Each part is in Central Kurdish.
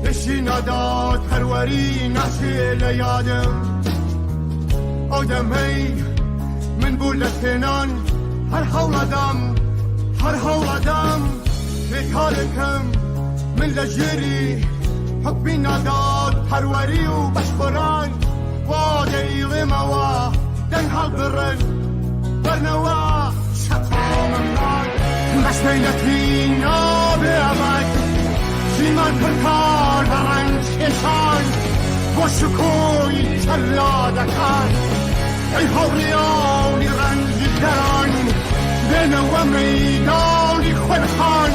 یشی نداد هروری نشی لیادم آدمی من بولتنان هر حولدم بکارکم من لجری حکمی نداد هروری و بشبران واده ایلموا دن هالبرن برنوا شطا ممنان مسئلتی نابه عبد زیمان پرکار برن چشان و شکوی چلادکان ای حوریانی رنجی دران بنو میدانی خودخان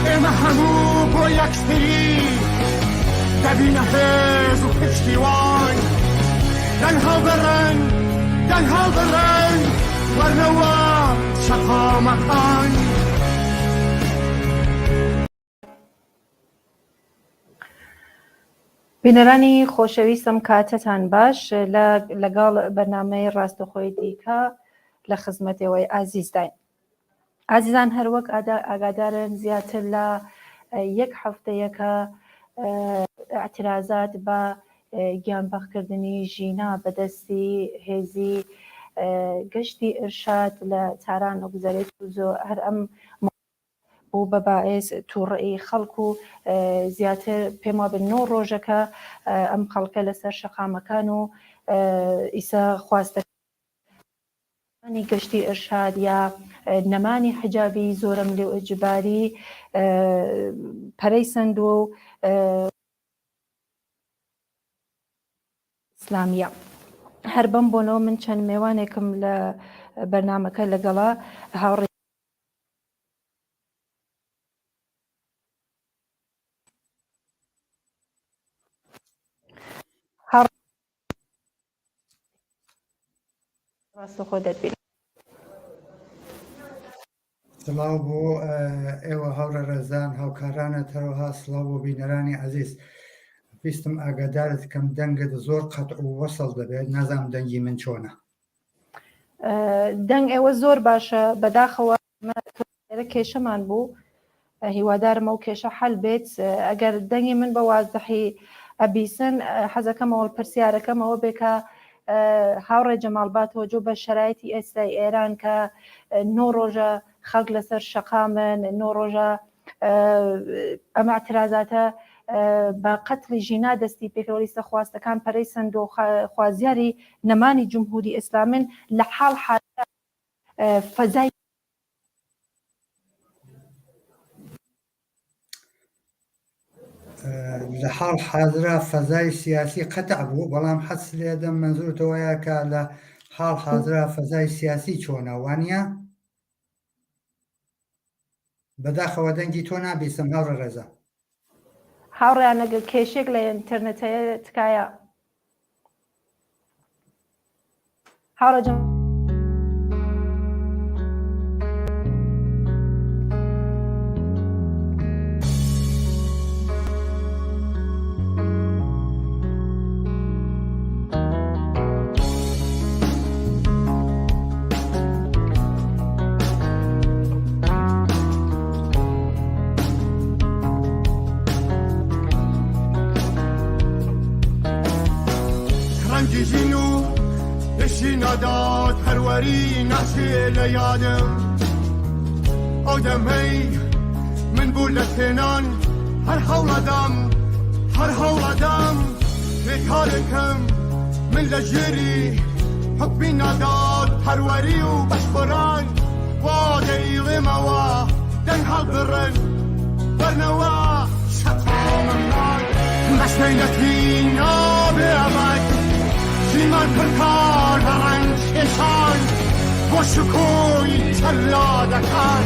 اما همو با یک سری دبین حیز و پشتیوان دنها برن ورنوا شقا مکان بینەرانی خۆشەویستم کاتتان باش لەگەڵ بەرنامەی ڕاستەخۆی دیکە لە خزمەتەوەی ئازیزداین. ئازیزان هەروەک ئاگادارن زیاتر لە یەک هەفتەیەکە اعترازات بە گیانبەخکردنی ژینا بەدەستی هێزی گەشتی ئرشاد لە تاران ئۆگزەرێت و زۆ هەر ئەم بوو بە باعث تووڕێی خەڵک و زیاتر پێم وابن 9 ڕۆژەکە ئەم خەڵکە لەسەر شەقامەکان و ئیسا خواستەکانی گەشتی ئرشاد یا نەمانی حجابی زۆرم لێ ئجباری پەرەیسەند و ئیسلامیە. هەر بەم بۆنەوە من چەند میوانێکم لە بەرنامەکە لەگەڵا هاوڕێ ڕاستەخۆ دەتبێت. سڵاو بۆ ئێوە هاوڕە ڕێزان هاوکارانە تەرەوەها سڵاو بۆ بینەرانی عەزیز. ویستم ئاگادارت کەم دەنگت زۆر قەتع و وەسڵ دەبێت نازانم دەنگی من چۆنە. دەنگ ئێوە زۆر باشە بەداخەوە کێشەمان بوو هیوادارمە و کێشە حەل بێت ئەگەر دەنگی من بە وازدەحی ئەبیسن حەزەکەمەوە پرسیارەکەمەوە بێکە هاوڕێ جەماڵباتەوە جۆ بە شەرایەتی ئێستای ئێران کە 9 ڕۆژە خەڵک لەسەر شەقامن 9 ڕۆژە ئەمە اعترازاتە بە قەتڵی ژینا دەستی پێکەوە لیستە خواستەکان پەرەیسەند و خوازیاری نەمانی جمهوری ئیسلامن لە حاڵ فەزای لە حاڵ حاضرە فەزای سیاسی قەتع بوو بەڵام حەس لێدەم منزورتەوەیە کە لە حاڵ حاضرە فەزای سیاسی چۆنە وانە بەداخەوە دەنگی تۆ نابیستم هاوڕە ڕێزە. هاوڕێیان ئەگەر کێشێک لە ئینتەرنێتەیە تکایە هاوڕێ نداد هروری نشی لیادم آدمی من بولتنان هر حولدم بکارکم من لجری حکمی نداد هروری و بشبران واده ایلموا دن هالبرن برنوا شطا ممنان مسئلتی نابه عبد زیمان پرکار برن چشان و شکوی چلادکان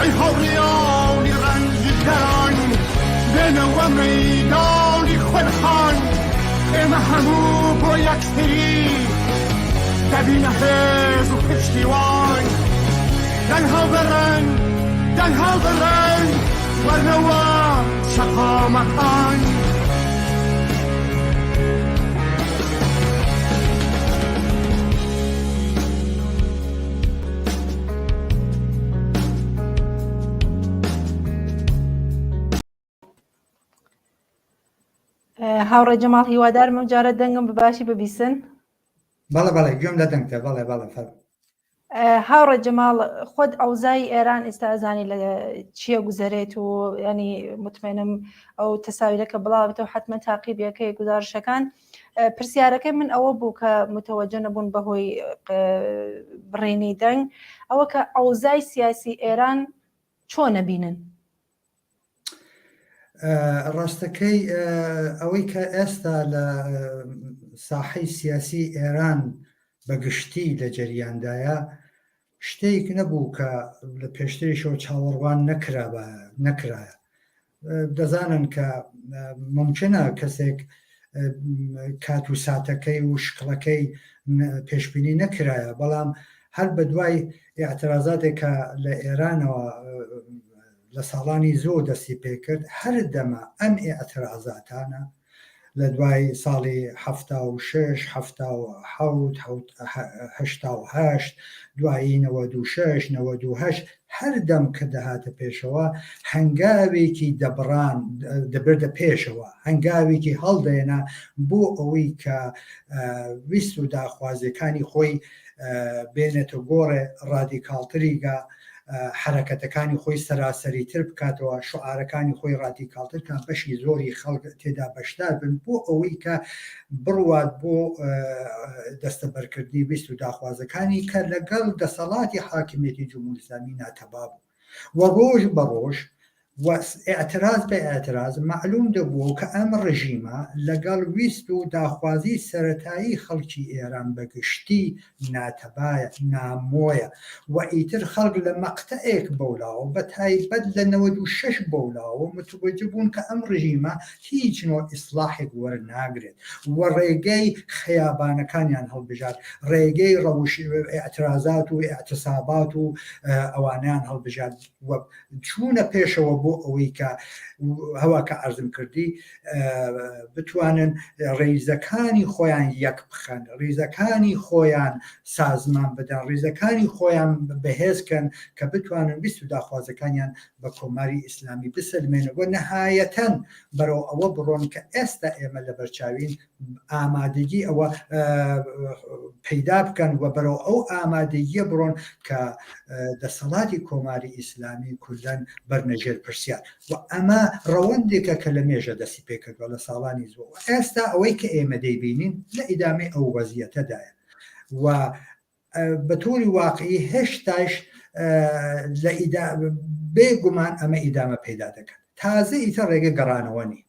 ای حوریانی رنجی دران بنو میدانی خودخان اما همو با یک سری دبین حیز و پشتیوان دنها برن ورنوا شقا مکان هاوڕێ جەماڵ هیوادارم ئەم جارە دەنگم بەباشی ببیسن. بەڵێ گوێم لە دەنگتە بەڵێ فەر. هاوڕێ جەماڵ خۆت ئەوزای ئێران ئێستا ئەزانی لە چییە گوزارێت و ینی مطمئنم ئەو تەساویرەکە بڵاوێتەوە حتممە تاقیبیەکەی گزارشەکان. پرسیارەکەی من ئەوە بوو کە متەوەجە نەبوون بەهۆی بڕێنی دەنگ ئەوە کە ئەوزای سیاسی ئێران چۆنە بینن؟ ڕاستەکەی ئەوەی کە ئێستا لە ساحەی سیاسی ئێران بەگشتی لە جەریاندایە شتێک نەبوو کە لە پێشتریشەوە چاوەڕوان نەکرایە. دەزانن کە ممکنە کەسێک کات و ساتەکەی و شکڵەکەی پێشبینی نەکرایە، بەڵام هەر بە دوای ئاعترازاتێکە لە ئێرانەوە لە ساڵانی زۆر دەستی پێکرد، هەر دەمە ئەم ئاعترازاتانە لە دوای ساڵی 76 78 دوایی 96 98 هەر دەم کە دەهاتە پێشەوە هەنگاوێکی دەبردە پێشەوە، هەنگاوێکی هەڵدێنا بۆ ئەوەی کە ویست و داخوازیەکانی خۆی بێنێتە گۆڕێ ڕادیکالتریگە، حرەکەتەکانی خۆی سەراسەریتر بکاتەوە، شعارەکانی خۆی ڕادیکالترکان بەشی زۆری خەڵک تێدا بەشدار بن بۆ ئەوەی کە بڕوات بۆ دەستەبەرکردنی ویست و داخوازەکانی کە لەگەڵ دەسەڵاتی حاکمیەتی جمهوری ئیسلامی ناتەبا بوو. و ڕۆژ بە ڕۆژ ئاعتراز بە ئاعتراز معلوم دەبوو کە ئەم ڕژیمە لەگەڵ ویست و داخوازی سەرەتایی خەڵکی ئێران بەگشتی ناتەبایە، نامۆیە و ئیتر خەڵک لە مەقتەیەک بەولاوە بە تایبەت لە 96 بەولاوە متوەجە بوون کە ئەم ڕژیمە هیچ نوع ئیسلاحێک وەرناگرێت و ڕێگەی خەیابانەکانیان هەڵبژار، ڕێگەی ڕەوش ئاعترازات و ئاعتسابات و ئەوانیان هەڵبژار و چوونە پێشەوە بۆ ئەوەی کە هەواکە عەرزم کردی بتوانن ڕێیزەکانی خۆیان یەک بخەن، ڕێیزەکانی خۆیان سازمان بدەن، ڕێیزەکانی خۆیان بەهێزکەن کە بتوانن ویست و داخوازەکانیان بە کۆماری ئیسلامی بسلمێنن و نەهایەتەن بەرەو ئەوە بڕۆن کە ئێستا ئێمە لە بەرچاوین ئامادەگی ئەوە پەیدا بکەن و بەرەو ئەو ئامادەگیە بڕۆن کە دەسەڵاتی کۆماری ئیسلامی کوردان بەرنەژێر پرسیار و ئەمە ڕەوەندێکە کە لە مێژە دەستی پێکردوە لە ساڵانی زۆر. ئێستا ئەوەی کە ئێمە دەیبینین لە ئیدامەی ئەو وەزیەتەدایە و بە تۆری واقعی هێشتاش بێگومان ئەمە ئیدامە پەیدا دەکەن. تازە ئیتر ڕێگە گەڕانەوە نی،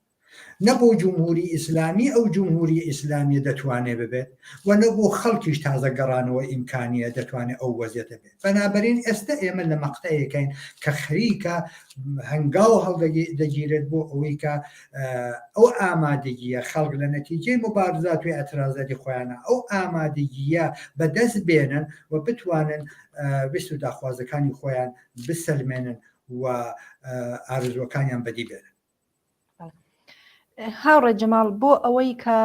نەبوو جمهوری ئیسلامی ئەو جمهوری ئیسلامی دەتوانێت ببێت و نەبوو خەڵکیش تازە گەڕانەوە ئیمکانیە دەتوانێت ئەو وەزیەتە بێت. بەنابەرین ئێستا ئێمە لە مەقتەیەکەین کە خەریکە هەنگاو هەڵدەگیرێت بۆ ئەوەی کە ئەو ئامادەگیە خەڵک لە نەتیجەی مبارزات و ئەترازاتی خۆیانە ئەو ئامادەگیە بەدەست بێنن و بتوانن ویست و داخوازەکانی خۆیان بسەلمێنن و ئارزوەکانیان بەدی بێنن. هاوڕێ جەماڵ بۆ ئەوەی کە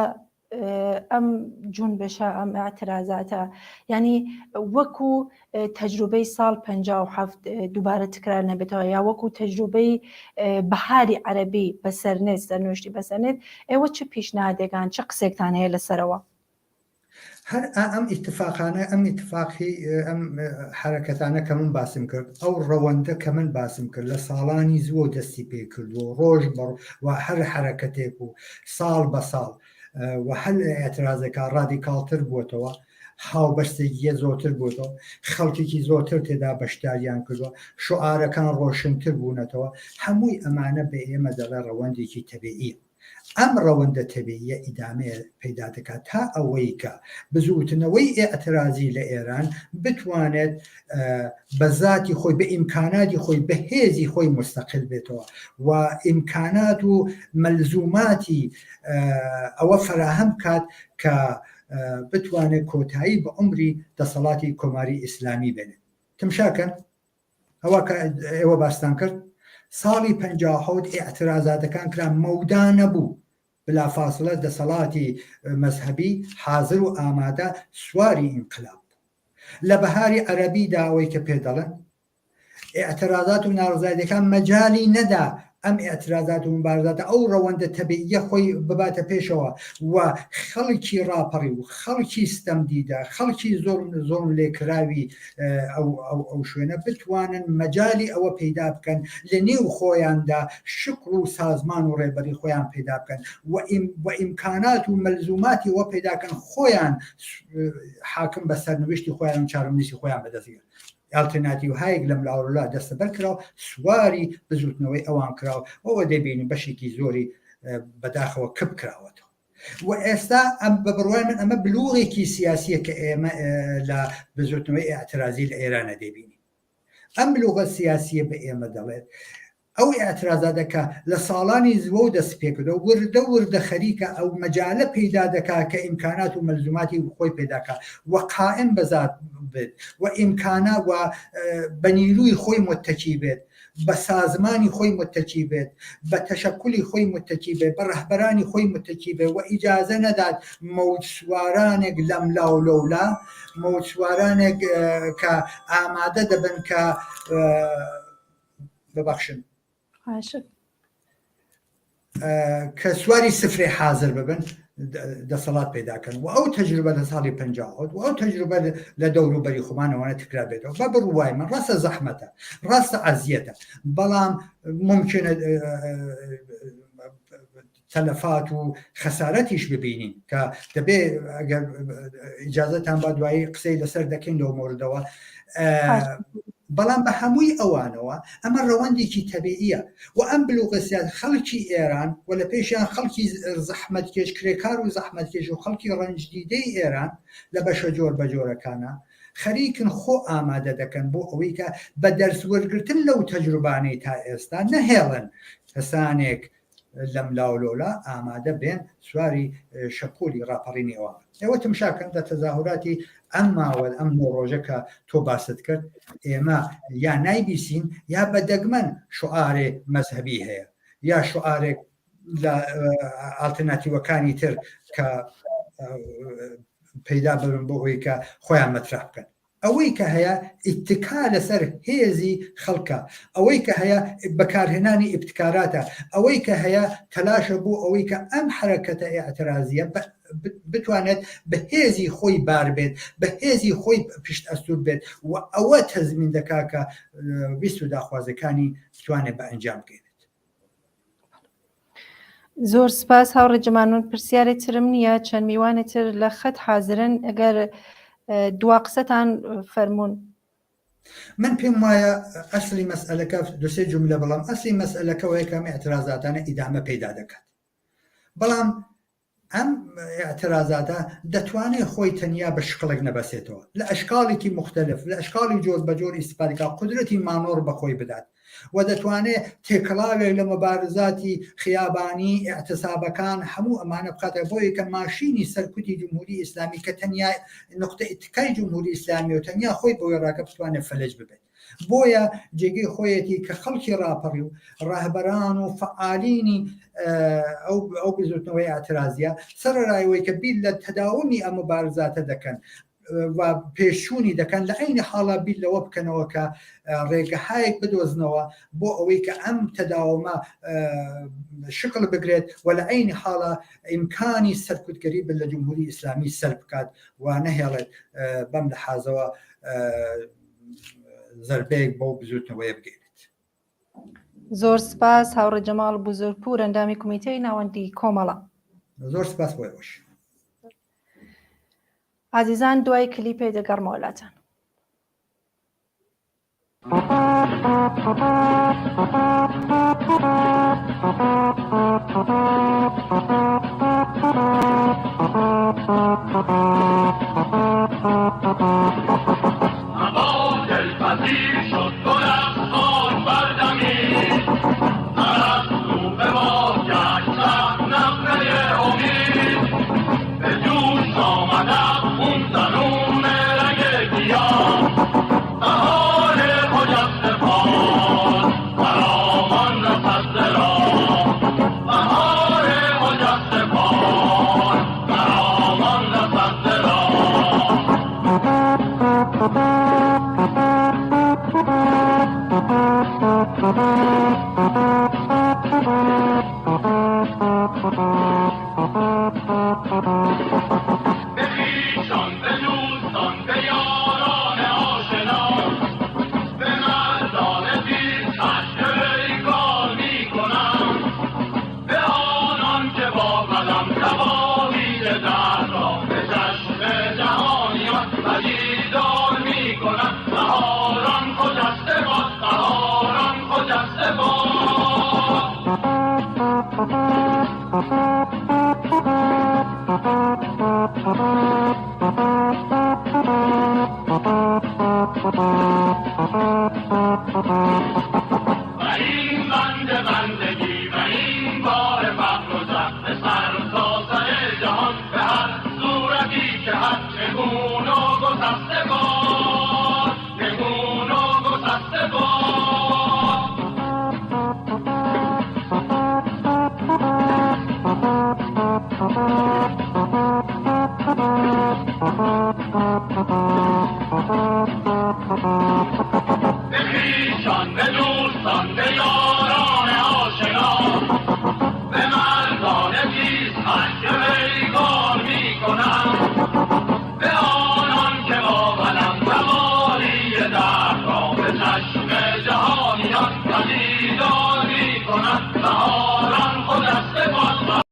ئەم جونبشە ئەم ئاعترازاتە ینی وەکو تەجروبەی ساڵ 57 دووبارە تکرار نەبێتەوە یا وەکو تەجروبەی بەهاری عەرەبی بەسەرنێت سەرنوشتی بەسەرنێت ئێوە چه پیشنهادێکان چه قسێکتان هەیە لەسەرەوە؟ هەر ئەم ئیتفاقانە ئەم ئیتفاقی ئەم حرەکەتانە کە من باسم کرد ئەو ڕەوەندە کە من باسم کرد لە ساڵانی زۆر دەستی پێ کردووە ڕۆژ بەڕ و هەر حرەکەتێک و ساڵ بە ساڵ و هەل ئاعترازەکە ڕادیکالتر بووتەوە، هاوبەستێکیە زۆرتر بووتەوە، خەڵکێکی زۆرتر تێدا بەشداریان کردووە، شوعارەکان ڕۆشنتر بوونەتەوە. هەمووی ئەمانە بە ئێمە دەڵێ ڕەوەندێکی تەبیعیە. ئەم ڕەوەندە تەبیعیە ئیدامەیە پەیدا دەکات تا ئەوەی کە بزوتنەوەی ئاعترازی لە ئێران بتوانێت بە ذاتی خۆی بە ئیمکاناتی خۆی بە هێزی خۆی مستەقل بێتەوە و ئیمکانات و مەلزوماتی ئەوە فراهەم کات کە بتوانێت کۆتایی بە عمری دەسەڵاتی کۆماری ئیسلامی بێنێت. تمشاکەن ئەوە کە ئێوە باستان کرد ساڵی 57 ئاعترازاتەکان کرا مەودا نەبوو، بلافاصلە دەسەڵاتی مەزهەبی حاضر و ئامادە سواری ئینقلاب لە بەهاری عەرەبیدا ئەوەی کە پێدەڵێن ئاعترازات و ناڕزایەتەکان مەجالی نەدا ئەم ئێترازات و مبارزاتە ئەو ڕەوەندە تەبیعیە خۆی بباتە پێشەوە و خەڵکی ڕاپەڕی و خەڵکی ستەمدیدا خەڵکی زۆر لێکراوی ئەو شوێنە بتوانن مەجای ئەوە پەیدا بکەن لە نێو خۆیاندا شکر و سازمان و ڕێبەری خۆیان پەیدا بکەن و ئیمکانات و مەلزوماتی ئەوە پەیداکەن خۆیان حاکم بە سەرنوشتی خۆیان چارەنووسی خۆیان بەدەستگرن. ئالترناتیڤ هایەک لەم لاوەڕۆلا دەستەبەر کراوە سواری بزوتنەوەی ئەوان کراوە ئەوە دەبینی بەشێکی زۆری بەداخەوە کپ کراوەتەوە و ئێستا ئەم بە بڕوای من ئەمە بلوغێکی سیاسیە کە ئێمە لە بزوتنەوەی ئاعترازی لە ئێرانە دەبینی. ئەم بلوغە سیاسیە بە ئێمە دەڵێت ئەو ئاعترازاتەکە لە ساڵانی زوە و دەست پێکردەوە وردە خەریکە ئەو مەجالە پەیدا دەکات کە ئیمکانات و مەلزوماتی خۆی پێداکات و قائم بەذات بێت و ئیمکانە و بە نیروی خۆی متەکی بێت بە سازمانی خۆی متەکی بێت بە تەشەکولی خۆی متەکی بێت بە ڕەهبەرانی خۆی متەکی بێت و ئیجازە نەدات مەوجسوارانێک لەم لاو لەولا مەوجسوارانێک کە ئامادە دەبن کە ببەخشن کە سواری سفرێ حاضر ببن دەسەڵات پێداکەن و ئەو تەجروبە لە ساڵی 50 و ئەو تەجروبە لە دەوروبەری خۆمانەوەنە تکرار بێتەوە بە بڕوای من ڕاستە زەحمەتە ڕاستە ئەزیەتە بەڵام ممکنە تەلەفات و خەسارەتیش ببینین کە دەبێ ئەگەر ئیجازەتان با دوایی قسەی لەسەر دەکەین لەو مۆردەوە بەڵام بە هەمووی ئەوانەوە ئەمە ڕەوەندێکی تەبیعیە و ئەم بلوغەسیات خەڵکی ئێران و لە پێشیان خەڵکی زەحمەتکێش کرێکار و زەحمەتکێش و خەڵکی ڕەنجدیدەی ئێران لە بەشە جۆر بە جۆرەکانە خەریکن خۆ ئامادە دەکەن بۆ ئەوەی کە بە دەرسوەرگرتن لەو تەجروبانەی تا ئێستا نەهێڵن کەسانێک لەم لاولۆلا ئامادە بێن سواری شەپۆلی ڕاپەڕینی ئەوە ئێوە تمشاکەن لە تەزاهوراتی ئەم ماوەل ئەم ڕۆژە کە تۆ باست کرد ئێمە یا نایبیسین یا بە دەگمەن شعارێ مەذهبی هەیە یا شعارێک لە ئالترناتیڤەکانی تر کە پەیدا ببن بۆ ئەوەی کە خۆیان مەترح بکەن ئەوەی کە هەیە ئیتکا لەسەر هێزی خەڵکە ئەوەی کە هەیە بەکارهێنانی ئیبتکاراتە ئەوەی کە هەیە تەلاشە بۆ ئەوەی کە ئەم حرەکەتە ئێعترازیە بتوانێت بە هێزی خۆی بار بێت بە هێزی خۆی پشت ئەستور بێت و ئەوە تەزمین دەکا کە ویست و داخوازەکانی بتوانێت بە ئەنجام بگێنێت. زۆر سپاس هاوڕێجەمانون پرسیارێک ترم نییە چەند میوانێتر لە خەت حازرن ئەگەر دوا قسەتان فەرمونون. من پێم وایە ئەسلی مەسئلەکە دوسێ جملە بەڵام ئەسلی مەسئلەکەەوەی کەم ئێعترازاتانە ئیدامە پەیدا دەکات بەڵام ئەم ئێعترازاتە دەتوانێت خۆی تەنیا بە شکڵێک نەبەسێتەوە لە ئەشکاڵێکی مختلف لە ئەشکاڵی جۆر بە جۆر ئیسپادیکا قدرەتی مانۆڕ بەخۆی بدات و دەتوانێت تێکەڵاوێک لە مەبارزاتی خیابانی ئاعتسابەکان هەموو ئەمانە بخاتە بۆیە کە ماشینی سەرکوتی جمهوری ئیسلامی کە تەنیا نقطە ئیتکای جمهوری ئیسلامی و تەنیا خۆی بۆی ڕاکە بتوانێت فەلج ببێت بۆیە جێگەی خۆیەتی کە خەڵکی ڕاپەڕی و ڕاهبەران و فعالینی ئەو بزوتنەوەی ئاعترازیە سەرڕایەوەی کە بیل لە تەداومی ئەم مبارزاتە دەکەن و پێشوونی دەکەن لە عینی حاڵا بیل لەوە بکەنەوە کە ڕێگەهایەک بدۆزنەوە بۆ ئەوەی کە ئەم تەداومە شکل بگرێت و لە عینی حاڵا ئیمکانی سەرکوتگەری بن لە جمهوری ئیسلامی سەر بکات و نەهێڵێت بەم لە حازەوە زەربەیەک بۆ بزوتنەوەی بگەێت. زۆر سپاس هاوڕێ جەماڵ بوزۆرپور ئەندامی کمیتەی ناوەندی کۆمەڵە. زۆر سپاس بۆ ئێوەش. عزیزان دوای کلیپێ دەگەڕمەوە لاتان. بهار مجسمه آمدم تمامی درد را به چشم جهانیان پدیدار می کنم. بهاران خجسته باد، بهاران خجسته باد. و این بندگی و این بار فقر و زخم سر تا سر جهان به هر صورتی که هر چگونه و گسسته باد، چگونه و گسسته باد. به خویشان، به دوستان، به یاران آشنا، به مردان تیزهن که پیگار می کنم، به آنان که با منم تمامی درد را به چشم جهانیان پدیدار می کنم. بهاران خجسته باد.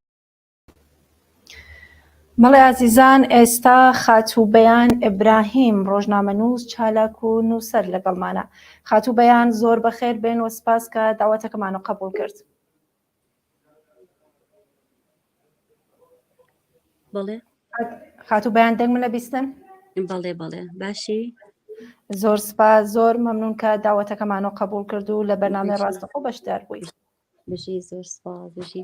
مەڵێ عزیزان، ئێستا خاتوبەیان ئیبراهیم ڕۆژنامەنووس چالاک و نووسەر لەگەڵمانە. خاتوبەیان زۆر بەخێر بێن و سپاس کە داوەتەکەمان قبول کرد. بەڵێ خاتوبەیان دەنگ منە بیستن؟ بەڵێ بەڵێ باشی زۆر سپاس، زۆر مەمنون کە داوەتەکەمان قبول کرد و لە بەرنامەی ڕاستەخۆ بەشدار بووی. بژی زۆر سپاس بژی.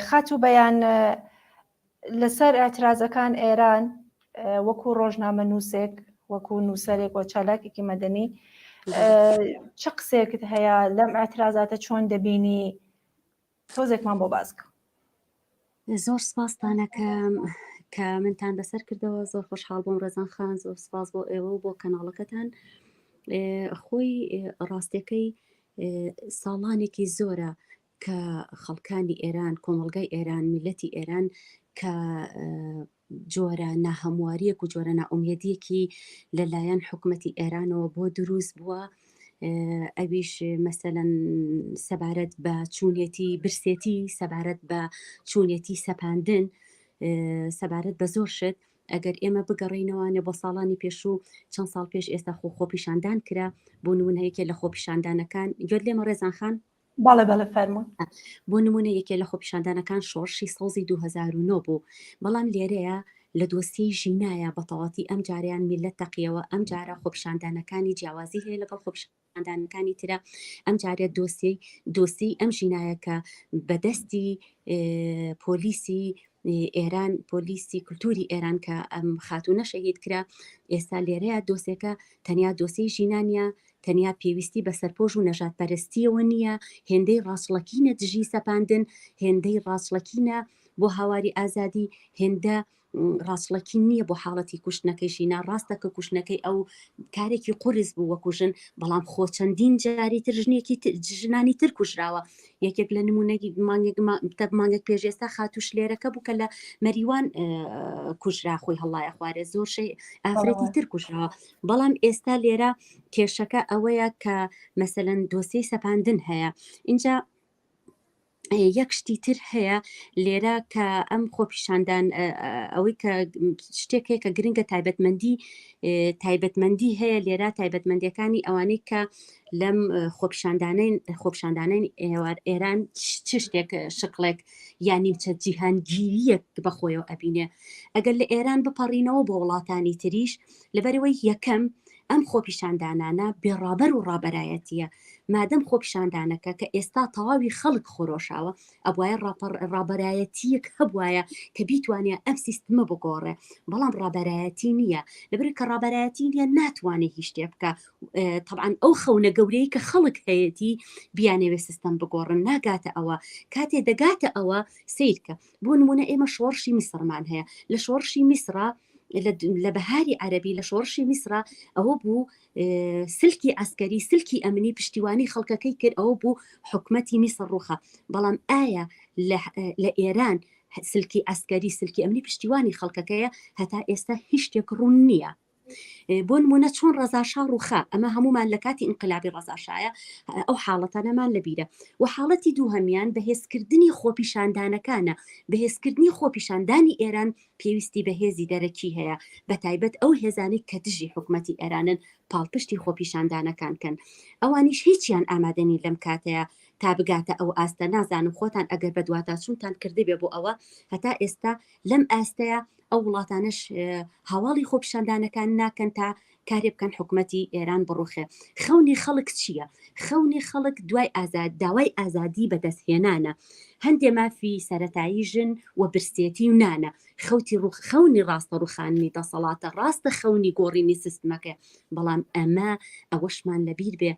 خاتوبەیان لەسەر ئاعترازەکان ئێران وەکو ڕۆژنامە نووسێک، وەکو نووسەرێک و چالاکێکی مەدەنی، چ قسێکت هەیە لەم ئاعترازاتە چۆن دەبینی؟ تۆزێکمان بۆ باسکە. زۆر سپاستانەکەم کە منتان بەسەر کردەوە. زۆر خۆشحاڵ بۆم ڕێزان خان، زۆر سپاس بۆ ئێوە و بۆ کەناڵەکەتان. خۆی ڕاستیەکەی ساڵانێکی زۆرە کە خەڵکانی ئێران، کۆمەڵگای ئێران، میلەتی ئێران کە جۆرە ناهەمواریەک و جۆرە ناومێدیەکی لەلایەن حکومەتی ئێرانەوە بۆ دروست بووە. ئەویش مەسەلەن سەبارەت بە چوونێتی برسێتی، سەبارەت بە چوونێتی سەپاندن، سەبارەت بە زۆر شت. ئەگەر ئێمە بگەڕینەوەنێ بۆ ساڵانی پێشوو چەند ساڵ پێش ئێستا خۆپیشاندان کرا بۆ نمونە یەکێ لە خۆپیشاندانەکان گوێت لێمە ڕێزان خان؟ بەڵێ بەڵێ فەرموون. بۆ نمونە یەکێ لە خۆپیشاندانەکان شۆڕشی سەوزی 2009 بوو. بەڵام لێرەیە لە دۆسیەی ژینایە بەتەواتی ئەم جاریان میلەت تەقیەوە. ئەم جارە خۆپیشاندانەکانی جیاوازی هەیە لەگەڵ خۆپیشاندانەکانی ترە. ئەم جارێ دۆسی ئەم ژینایە کە بەدەستی پۆلیسی ئێران، پۆلیسی کولتوری ئێران کە ئەم خاتوونە شەهید کرا، ئێستا لێرەیە دۆسێکە تەنیا دۆسی ژینانیە، تەنیا پێویستی بە سەرپۆژ و نەژاد پەرستیەوە نییە، هێندەی ڕاستڵەکینە دژی سەپاندن، هێندەی ڕاستڵەکینە بۆ هاواری ئازادی، هێندە ڕاستڵەکی نییە بۆ حاڵەتی کوشتنەکەی ژینا. ڕاستەکە کوشتنەکەی ئەو کارێکی قورس بوو وەکوژن، بەڵام خۆ چەندین جاری تر ژنانی تر کوژراوە. یەکێک لە نمونەی مانگێک پێش ئێستا خاتوش لێرەکە بوو کە لە مەریوان کوژرا، خۆی هەڵایە خوارێ، زۆر شەی ئافرەتی تر کوژراوە. بەڵام ئێستا لێرە کێشەکە ئەوەیە کە مەسەلەن دۆسیەی سەپاندن هەیە. اینجا یەک شتی تر هەیە لێرە کە ئەم خۆپیشاندان ئەوەی کە شتێکەیە کە گرنگە تایبەتمەندی هەیە لێرە، تایبەتمەندیەکانی ئەوانەی کە لەم خۆپیشاندانەی ئێران چ شتێک شقڵێک یانی چە جیهانگیریەک بەخۆیەوە ئەبینێ. ئەگەر لە ئێران بپەڕینەوە بۆ وڵاتانی تریش، لەبەرەوەی یەکەم ئەم خۆپیشاندانانە بێڕابەر و ڕابەرایەتیە. مادەم خۆپیشاندانەکە کە ئێستا تەواوی خەڵک خۆرۆشاوە، ئەبوایە ڕابەرایەتیەک هەبوایە کە بیتوانێت ئەم سیستمە بگۆڕێ، بەڵام ڕابەرایەتی نییە. لەبەر کە ڕابەرایەتی نییە ناتوانێت هیچ شتێ بکە. طبعاً ئەو خەونە گەورەی کە خەڵک هەیەی بیانەوێ سیستم بگۆڕن ناگاتە ئەوە. کاتێ دەگاتە ئەوە سیرکە. بۆ نمونە ئێمە شۆڕشی میسرمان هەیە. لە شۆڕشی میسرە لە بەهاری عەرەبی، لە شۆڕشی میسرە ئەوە بوو سلکی ئەسکەری، سلکی ئەمنی پشتیوانی خەڵکەکەی کرد، ئەوە بوو حکومەتی میسر ڕوخە. بەڵام ئایا لە ئێران سلکی ئەسکەری، سلکی ئەمنی پشتیوانی خەڵکەکەیە؟ هەتا ئێستا هیچ شتێک ڕوون نییە. بۆ نمونە چۆن ڕەزاشا ڕووخا ئەمە هەمومان لە کاتی ئینقلابی ڕەزاشایە ئەو حاڵەتانەمان لەبیرە و حاڵەتی دووهەمیان بەهێزکردنی خۆپیشاندانەکانە بەهێزکردنی خۆپیشاندانی ئێران پێویستی بە هێزی دەرەکی هەیە بە تایبەت ئەو هێزانی کە دژی حکومەتی ئێرانن پاڵپشتی خۆپیشاندانەکان کەن ئەوانیش هیچیان ئامادەنی لەم کاتەیە تا بگاتە ئەو ئاستە نازانم خۆتان ئەگەر بە دواتە چونتان کردی بێ بۆ ئەوە هەتا ئێستا لەم ئاستەیە ئەو وڵاتانش هەواڵی خۆپیشاندانەکان ناکەن تا کارێ بکەن حکومەتی ئێران بڕوخێ خەونی خەڵک چییە؟ خەونی خەڵک دوای داوای ئازادی بەدەستهێنانە هەندێ مافی سەرەتایی ژن و برسێتی و نانە خەونی ڕاستە ڕوخانی دەسەڵاتە ڕاستە خەونی گۆڕینی سیستمەکە بەڵام ئەمە ئەوەشمان لەبیر بێ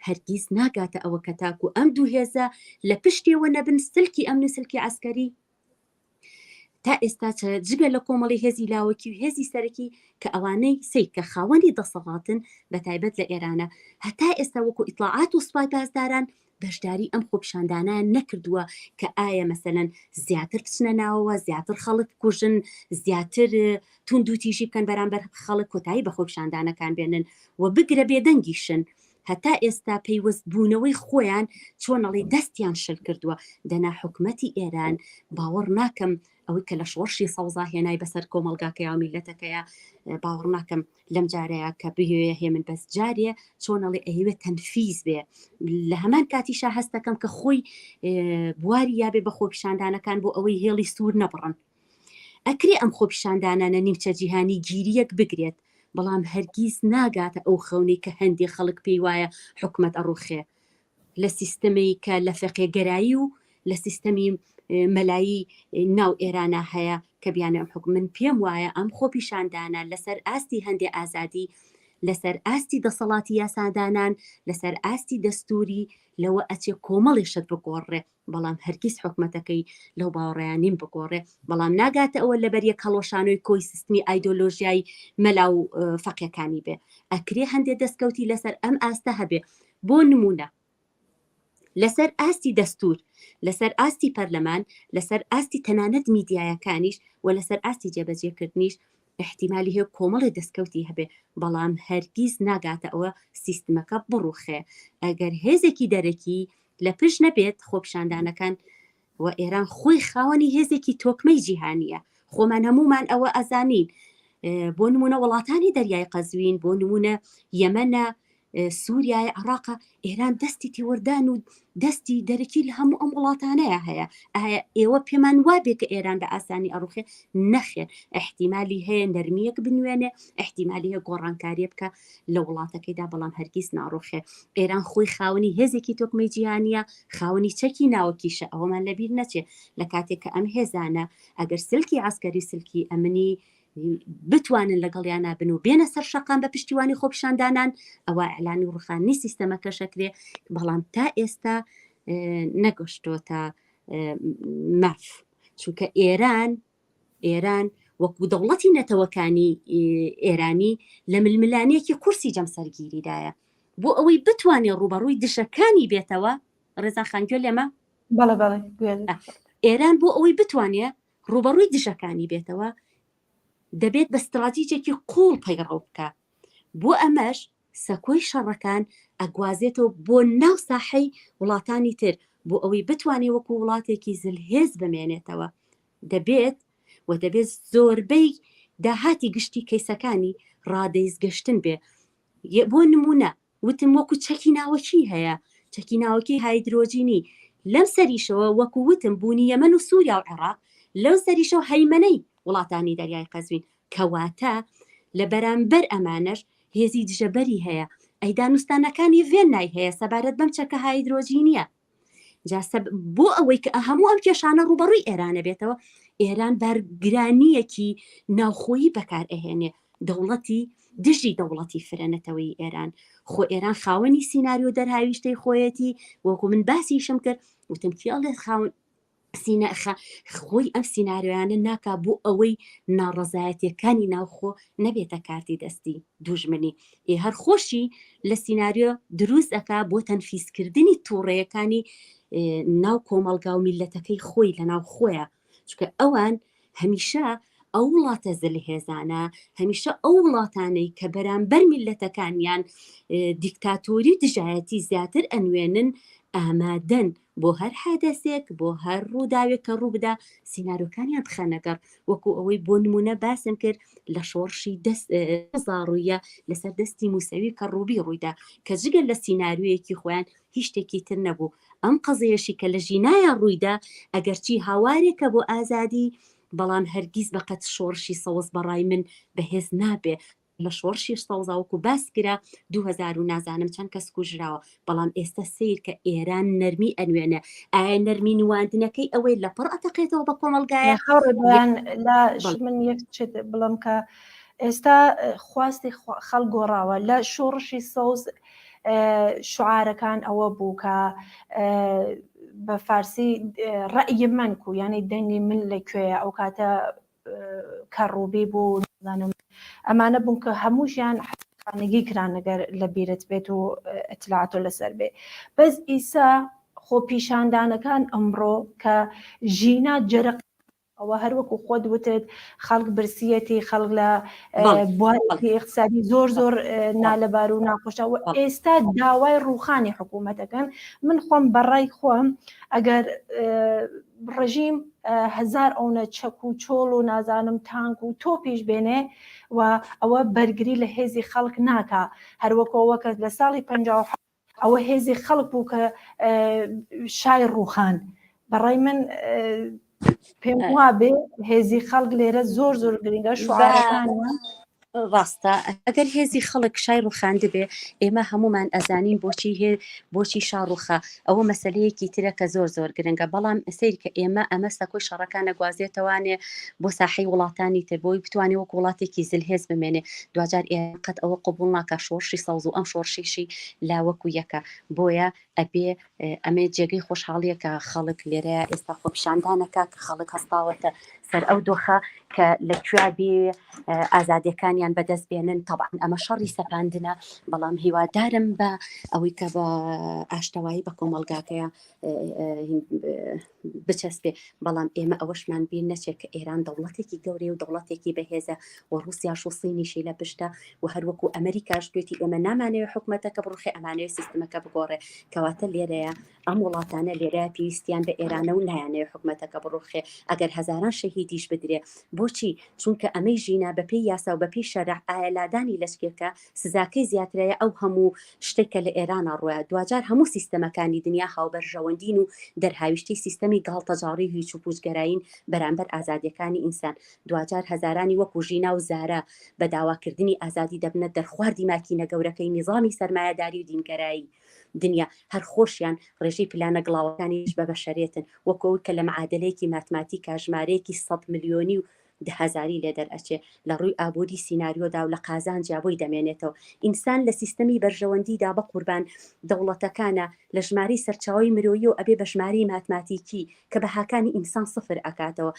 هەرگیز ناگاتە ئەوە کە تاکو ئەم دوو هێزە لە پشتێوە نەبن سلکی ئەمن سلکی عسکەری تا ئێستا جگە لە کۆمەڵی هێزی لاوەکی و هێزی سەرەکی کە ئەوانەی کە خاوەنی دەسەڵاتن بە تایبەت لە ئێرانە هەتا ئێستا وەکو ئیطلاعات و سوپای پاسداران بەشداری ئەم خۆپیشاندانیان نەکردووە کە ئایا مەسەلەن زیاتر بچنە ناوەوە زیاتر خەڵک کوژن زیاتر تون و تیژی بکەن بەرامبەر خەڵک کۆتایی بە خۆپیشاندانەکان بێنن و بگرە بێدەنگیشن هەتا ئێستا پەیوەست بوونەوەی خۆیان چۆنەڵی دەستیان شل کردووە دەنا حکومەتی ئێران باوەڕ ناکەم ئەوەی کە لە شۆڕشی سەوزا هێنای بەسەر کۆمەلگاکەیا و میلەتەکەیە باوەڕ ناکەم لەم جارەیە کە بهێ هێمن بەس جارێ چۆنەڵی ئەوێت تەنفیز بێ لە هەمان کاتیشا هەستەکەم کە خۆی بواری یابێ بە خۆپیشاندانەکان بۆ ئەوەی هێڵی سوور نەبڕن ئەکرێ ئەم خۆپیشاندانانە نیمچە جیهانی گیریەک بگرێت بەڵام هەرگیز ناگاتە ئەو خەونی کە هەندێک خەڵک پێی وایە حکومەت ئەڕوخێ لە سیستەمی کە لە فێقێگەرایی و لە سیستەمی مەلایی ناو ئێرانە هەیە کە بیانە ئەم حکومن پێم وایە ئەم خۆپیشاندانە لەسەر ئاستی هەندێ ئازادی لەسەر ئاستی دەسەڵاتی یاسادانان لەسەر ئاستی دەستوری لەوە ئەچێ کۆمەڵیشت بگۆڕێ بەڵام هەرگیز حکومەتەکەی لەو باوەڕیانیم بگۆڕێ بەڵام ناگاتە ئەوە لەبەریە کەڵۆشانۆی کۆی سیستمی ئایدۆلۆژیای مەلا و فەقیەکانی بێ ئەکرێ هەندێک دەستکەوتی لەسەر ئەم ئاستە هەبێ بۆ نمونە لەسەر ئاستی دەستور لەسەر ئاستی پەرلەمان لەسەر ئاستی تەنانەت میدیایەکانیش و لەسەر ئاستی جێبەجێکردنیش احتیمالی هەیە کۆمەڵی دەستکەوتی هەبێ بەڵام هەرگیز ناگاتە ئەوە سیستمەکە بڕوخێ ئەگەر هێزێکی دەرەکی لە پشت نەبێت خۆپیشاندانەکان و ئێران خۆی خاوەنی هێزێکی تۆکمەی جیهانیە خۆمان هەمومان ئەوە ئەزانین بۆ نمونە وڵاتانی دەریای قەزوین بۆ نمونە یەمەنە سووریای عراقە ئێران دەستی تێوەردان و دەستی دەرەکی لە هەموو ئەم وڵاتانەیە هەیە ئێوە پێمان وابێت کە ئێران بە ئاسانی ئەڕوخێ نەخێر احتیمالی هەیە نەرمیەک بنوێنێ احتیمالی هەیە گۆڕانکاری بکە لە وڵاتەکەیدا بەڵام هەرگیز ناڕوخێ ئێران خۆی خاوەنی هێزێکی تۆکمەی جیهانیە خاوەنی چەکی ناوەکیشە ئەوەمان لەبیر نەچێ لە کاتێک کە ئەم هێزانە ئەگەر سلکی عسکەری سلکی ئەمنی بتوانن لەگەڵیان نابن و بێنە سەر شەقام بە پشتیوانی خۆپیشاندانان ئەوە ئەعلانی ڕوخانی سیستەمەکە شەکرێ بەڵام تا ئێستا نەگەشتۆتە مەف چونکە ئێران وەکو دەوڵەتی نەتەوەکانی ئێرانی لە ململانەیەکی کورسی جەمسەرگیریدایە بۆ ئەوەی بتوانێت ڕوبەڕووی دشەکانی بێتەوە ڕێزا خانگوێ لێمە ئێران بۆ ئەوەی بتوانێت ڕوبەڕووی دشەکانی بێتەوە دەبێت بە استراتیجێکی قوڵ پەیڕەو بکە بۆ ئەمەش سەکۆی شەڕەکان ئەگوازێتەوە بۆ ناو ساحەی وڵاتانی تر بۆ ئەوەی بتوانێت وەکو وڵاتێکی زلهێز بمێنێتەوە دەبێت زۆربەی داهاتی گشتی کەیسەکانی ڕادەیزگەشتن بێ بۆ نمونە وتم وەکو چەکی ناوەکی هەیە چەکی ناوەکی هایدرۆجینی لەم سەریشەوە وەکو وتم بوونی یەمەن و سووریا و عێراق لەو سەریشەوە هەیمەنەی وڵاتانی دەریای قەزوین کەواتە لە بەرامبەر ئەمانەش هێزی دژەبەری هەیە ئەیدانوستانەکانی ڤێنای هەیە سەبارەت بەم چەکە هایدرۆجینیە بۆ ئەوەی کە هەموو ئەم کێشانە ڕوبەڕووی ئێرانە بێتەوە ئێران بەرگرانیەکی ناوخۆیی بەکار ئەهێنێ دژی دەوڵەتی فرەنەتەوەی ئێران خۆ ئێران خاوەنی سیناریۆ دەرهاویشتەی خۆیەتی وەکو من باسیشم کرد وتم کیاڵێ خاون خۆی ئەم سیناریۆیانە ناکا بۆ ئەوەی ناڕەزایەتیەکانی ناوخۆ نەبێتە کارتی دەستی دوژمنی هەر خۆشی لە سیناریۆ دروست ئەکا بۆ تەنفیزکردنی تووڕێیەکانی ناو کۆمەڵگا و میلەتەکەی خۆی لە ناو خۆیە چونکە ئەوان هەمیشە ئەو وڵاتە زلهێزانە هەمیشە ئەو وڵاتانەی کە بەرامبەر میلەتەکانیان دیکتاتۆری دژایەتی زیاتر ئەنوێنن ئامادەن بۆ هەر حادەسێک بۆ هەر ڕووداوێک کە ڕوو بدا سینارۆکانیان بخەنەگەڕ وەکو ئەوەی بۆ نمونە باسم کرد لە شۆڕشی زاڕوویە لەسەر دەستی موسەوی کە ڕووبی ڕوویدا کە جگەل لە سیناریویەکی خۆیان هیچ شتێکی تر نەبوو ئەم قەزەیەشی کە لە ژینایان ڕوویدا ئەگەرچی هاوارێکە بۆ ئازادی بەڵام هەرگیز بەقەت شۆڕشی سەوز بەڕای من بەهێز نابێ لە شۆڕشی سەوزاوەکو باس کرا 2000 و نازانم چەند کەس کوژراوە بەڵام ئێستا سیر کە ئێران نەرمی ئەنوێنە ئایا نەرمی نواندنەکەی ئەوەی لە پڕ ئەتەقێتەوە بە کۆمەلگایە من یەک بڵم کە ئێستا خواستی خەڵ گۆڕاوە لە شۆڕشی سەوز شعارەکان ئەوە بوو کە بە فارسی ڕەئی من و یعنی دەنگی من لەکوێیە ئەو کاتە کەڕووبی بوو نازانم ئەمانە بوون کە هەمووشیان خانگی کران ئەگەر لە بیرت بێت و ئەتلاعات و لەسەر بێ بەس ئیسا خۆ پیشاندانەکان ئەمڕۆ کە ژینا جەرق ئەوە هەروەکو خۆت وتت خەڵک برسیەتی خەڵک لە بواری اقتصادی زۆر نالەبار و ناخۆشەوە ئێستا داوای ڕووخانی حکوومەتەکەن من خۆم بەڕای خۆم ئەگەر ڕژیم هزار ئەوە چەک و چۆڵ و نازانم تانک و تۆ پیش بێنێ و ئەوە بەرگری لە هێزی خەڵک ناکە هەروەکەوەکە لە ساڵی 50 ئەوە هێزی خەڵک بوو کە شای ڕووخان بەڕای من پێم وابێ هێزی خەڵک لێرە زۆر گرنگە شوعارەکانیان ڕاستە ئەگەر هێزی خەڵک شای ڕوخان دەبێ ئێمە هەمومان ئەزانین بۆچی شاڕوخە ئەوە مەسلەیەکی ترە کە زۆر گرنگە بەڵام سەیری کە ئێمە ئەمە سەکۆی شەڕەکانە گوازێتەوانێ بۆ ساحەی وڵاتانی تر بۆی بتوانێت وەک وڵاتێکی زلهێز بمێنێ دوجار ئێقەت ئەوە قبول ناکە شۆڕشی سەوز و ئەم شۆڕشیشی لاوەکو یەکە بۆیە ئەبێ ئەمێ جێگەی خۆشحاڵیە کە خەڵک لێرەیە ئێستا خۆپیشاندانەکە کە خەڵک هەستاوەتە سەر ئەو دۆخە کە لەکوێ بێ ئازادیەکانیان بەدەست بێنن طبعا ئەمە شەڕی سەپاندنە بەڵام هیوادارم بە ئەوەی کە بە ئاشتەوایی بە کۆمەلگاکەیە بچەسبێ بەڵام ئێمە ئەوەشمان بیر نەچێت کە ئێران دەوڵەتێکی گەورەی و دەوڵەتێکی بەهێزە و رووسیاش و سینیشی لە پشتە و هەروەکو ئەمریکاش گوێتی ئێمە نامانەوێت حکوومەتەکە بڕوخی ئەمانەوێت سیستمەکە بگۆڕێ کەواتە لێرەیە ئەم وڵاتانە لێرە پێویستیان بە ئێرانە و نایانەوێت حکوومەتەکە بڕوخێ ئەگەر هەزاران شەهیدیش بدرێ بۆچی چونکە ئەمەی ژینا بەپێی یاسا و بەپێی شەرع ئایا لادانی لەشکێکە سزاکەی زیاترەیە ئەو هەموو شتێکە لە ئێرانە ڕوە دوجار هەموو سیستەمەکانی دنیا هاوبەرژەوەندین و دەرهاویشتی سیستەمی گاڵتەجاڕی هیچ و پوچگەرایین بەرامبەر ئازادیەکانی ئینسان دوجار هەزارانی وەکو ژینا و زارە بە داواکردنی ئازادی دەبنە دەرخواردی ماکینە گەورەکەی نیظامی سەرمایەداری و دینگەرایی دنیا هەر خۆشیان ڕێژەی پلانە گڵاوەکانیش بە بەشەرێتن وەکەوە کە لە معادلەیەکی ماتماتیک کاژمارەیەکی 100 ملیۆنی و 10,000 لێ دەرئەچێ لە ڕووی ئابووری سیناریۆدا و لە قازان جیابۆی دەمێنێتەوە ئینسان لە سیستەمی بەرژەوەندیدا بە قوربان دەوڵەتەکانە لە ژماری سەرچاوی مرۆیی و ئەبێ بە ژماری ماتماتیکی کە بەهاکانی ئینسان سفر ئەکاتەوە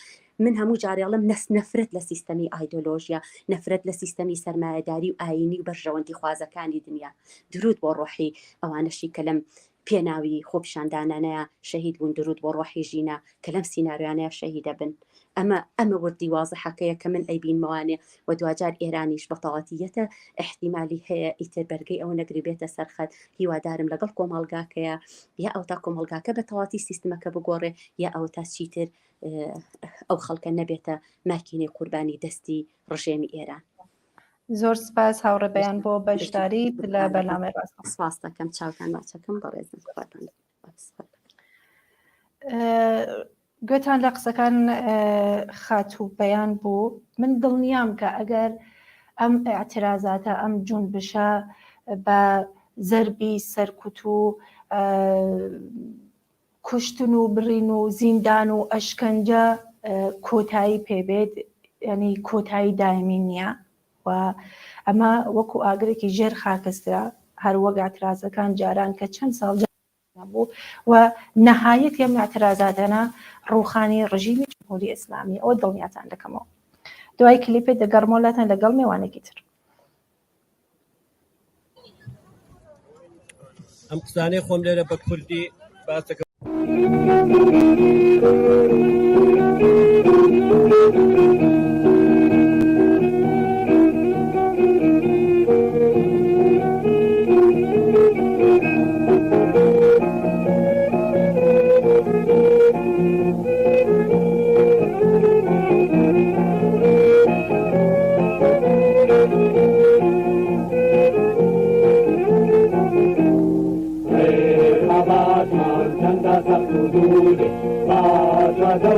من هەموو جارێڵم نەفرەت لە سیستەمی ئایدۆلۆژیا نەفرەت لە سیستەمی سەرمایەداری و ئاینی و بەرژەوەندی خوازەکانی دنیا درود بۆ ڕۆحی ئەوانەشی کە لەم پێناوی خۆپیشاندانانەیە شەهید بوون درود بۆ ڕۆحی ژینە کە لەم سیناریوانەیە شەهیدە بن ئەمە وردی وازەحەکەیە کە من ئەیبینمەوانێ و دوجار ئێرانیش بەتەڵاتیەتە احتیمالی هەیە ئیتر بەرگەی ئەو نەگری بێتە سەرخەت هیوادارم لەگەڵ کۆمەڵگاکەیە یا ئەو تا کۆمەڵگاکە بە تەواتی سیستمەکە بگۆڕێ یا ئەو تا چیتر ئەو خەڵکە نەبێتە ماکینەی قوربانی دەستی ڕژێمی ئێران زۆر سپاس هاوڕێبەیان بۆ بەشداری لە بەرنامەی ڕاست سپاس دەکەم چاوتان باچەکەم بەڕێزم گوێتان لە قسەکان خاتوو بەیان بوو من دڵنیام کە ئەگەر ئەم ئاعترازاتە ئەم جونبشە بە زەربی سەرکوت و کوشتن و برین و زیندان و ئەشکەنجە کۆتایی پێبێت ینی کۆتایی دایمی نییە و ئەمە وەکو ئاگرێکی ژێر خاکەسترا هەروەک ئاعترازەکان جاران کە چەند ساڵ بوو و نەهایەت ئەم ئاعترازاتانە ڕووخانی ڕژیمی جمهوری ئیسلامی ئەوە دڵنیاتان دەکەمەوە دوای کلیپێ دەگەڕمەوەلاتان لەگەڵ میوانێکی تر ئەم قسانەی خۆم لێرە بە کوردی باسەکە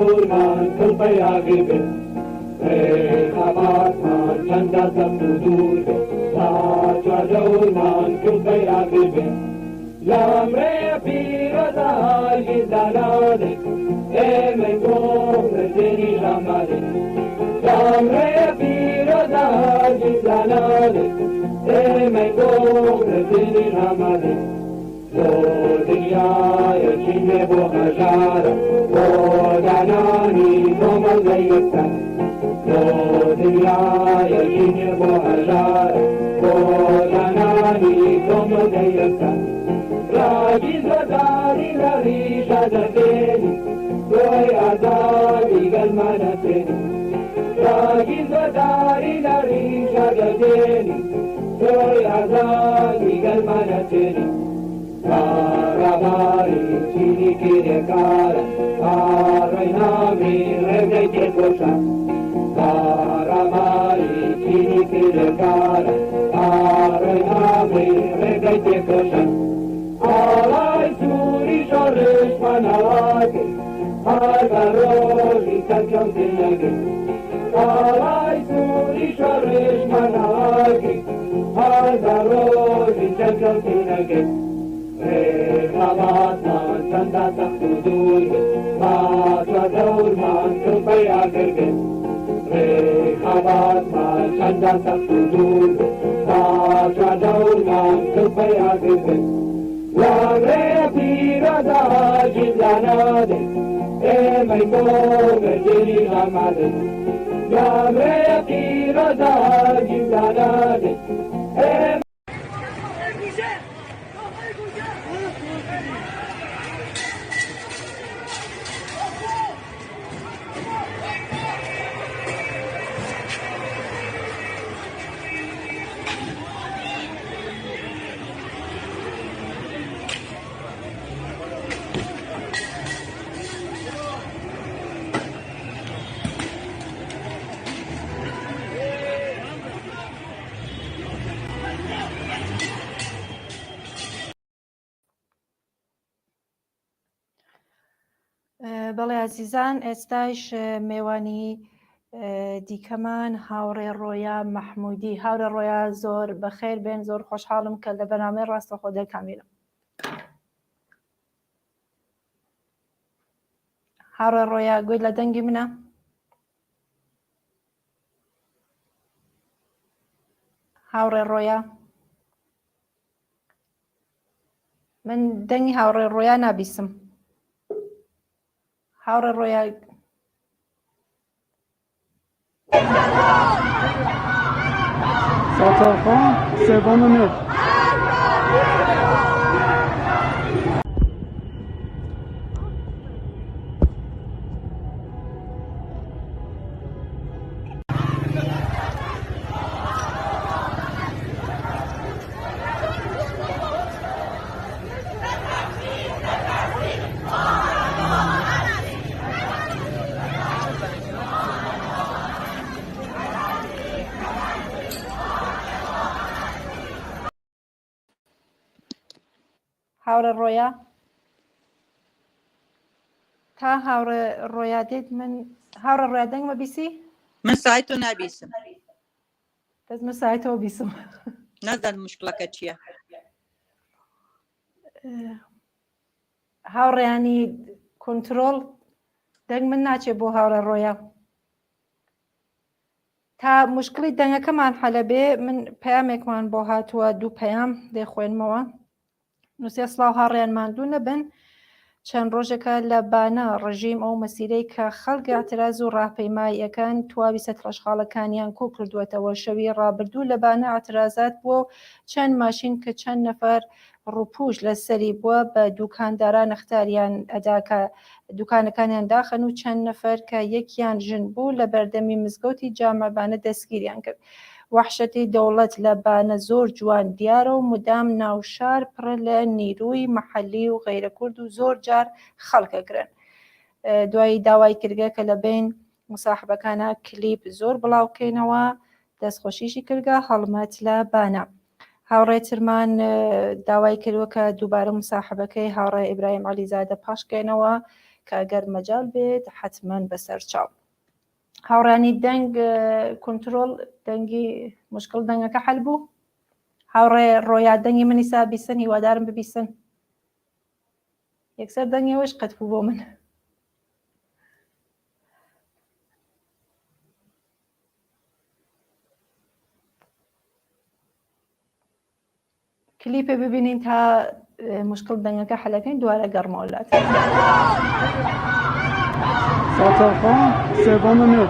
دورمان کلپی آگیر به خبات من چند سب دور به ساچا دورمان کلپی آگیر به لامره پیرد آجی دلاده من گفت زنی رماده لامره پیرد آجی دلاده من گفت زنی رماده دنیای چینه و هزار و دنانی کمال دیگه دنیای چینه و هزار و دنانی کمال دیگه راجی زداری لریش دادنی دوی آزادی گلمانتی راجی زداری لریش دادنی دوی آزادی گلمانتی Karavali chini kire kara, karai nami rege ke kosha. Karavali chini kire kara, karai nami rege ke kosha. Alai suri shorish manage, hargaroji kancham dinage. Alai suri shorish manage, hargaroji kancham dinage. خبات من چند سخت دور ساچا دور من کلپی آگر به خبات من چند سخت دور ساچا دور من کلپی آگر به لامره پیرد آجی زناده من گوه جلی غماده لامره پیرد آجی زناده بەڵێ عزیزان ئێستاش میوانی دیکەمان هاوڕێ ڕۆیا مەحموودی هاورە ڕۆیا زۆر بەخێر بێن زۆر خۆشحاڵم کە لە بەنامەی ڕاستەخۆ دەرکامێنم هاوڕێ ڕۆیا گوێت لە دەنگی منە هاوڕێ ڕۆیا من دەنگی هاوڕێ ڕۆیا نابیسم هاوڕێ ڕۆیا ساتارخان سوم نو هاوڕێ ڕۆیا تا هاوڕێ ڕۆیا دێت من هاوڕێ ڕۆیا دەنگمە بیسی من سایت تۆ نابیسم بەس من سایتەوە بیسم نازانم مشکڵەکە چییە هاوڕێیانی کۆنترۆڵ دەنگ من ناچێت بۆ هاوڕێ ڕۆیا تا مشکلی دەنگەکەمان هەلە بێ من پەیامێکمان بۆ هاتووە دوو پەیام دەیخوێنمەوە نووسێ سڵاو هاڕێیان ماندوو نەبن چەند ڕۆژێکە لە بانە ڕژیم ئەو مەسیرەی کە خەڵکی ئاعتراز و ڕاپەیماییەکان تواوی سەد ڕەشخاڵەکانیان کۆ کردووەتەوە شەوی ڕابردوو لە بانە ئاعترازات بووە و چەند ماشین کە چەند نەفەر ڕووپوش لەسەری بووە بە دوکانداران ئەختاریان ئەداکە دوکانەکانیان داخەن و چەند نەفەر کە یەکیان ژن بوو لە بەردەمی مزگەوتی جامەبانە دەستگیریان کرد وحشەتی دەوڵەت لە بانە زۆر جوان دیارە و مدام ناوشار پڕە لە نیروی مەحەلی و غەیرە کورد و زۆر جار خەڵکەگرن دوایی داوای کردگە کە لە بین مساحبەکانە کلیپ زۆر بڵاوکەینەوە دەستخۆشیشی کردگە هەڵمەت لە بانە هاوڕێترمان داوای کردووە کە دووبارە مساحبەکەی هاوڕێ ئیبراهیم عەلیزادە پاشکەینەوە کە ئەگەر مەجال بێت حتمما بەسەر چاو. هاوڕانی دەنگ کنترۆل دەنگی مشکل دەنگەکە حەل بوو. هاوڕێ ڕۆیا دەنگی منی سا بیسن هیوادارم ببیسن. یەکسەر دەنگەوەش قەت بوو بۆ من. کلیپێ ببینین تا مشکل دەنگەکە حەلەکەین دوارە گەڕمەوە لات. ساتارخان سوم و نه.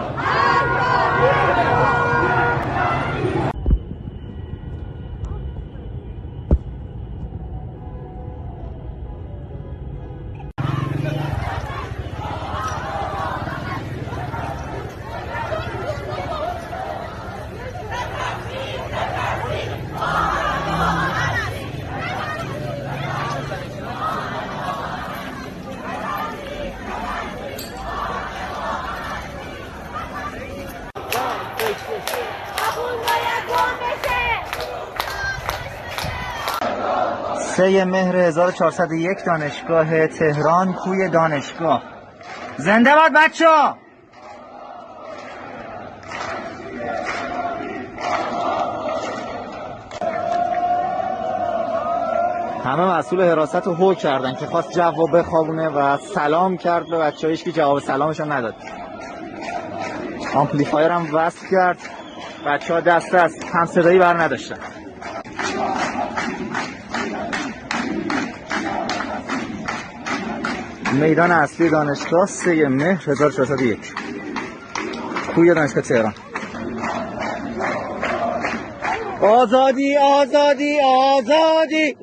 سه مهر 1401 دانشگاه تهران کوی دانشگاه. زنده باد بچه‌ها. همه مسئول حراست رو هو کردن که خواست جواب بخوابونه و سلام کرد به بچه‌ها، هیچ کی جواب سلامش هم نداد. آمپلیفایر هم وصل کرد، بچه‌ها دست از هم صدایی بر نداشتن. میدان اصلی دانشگاه 3 مهر 1401 کوی دانشگاه تهران. آزادی آزادی آزادی.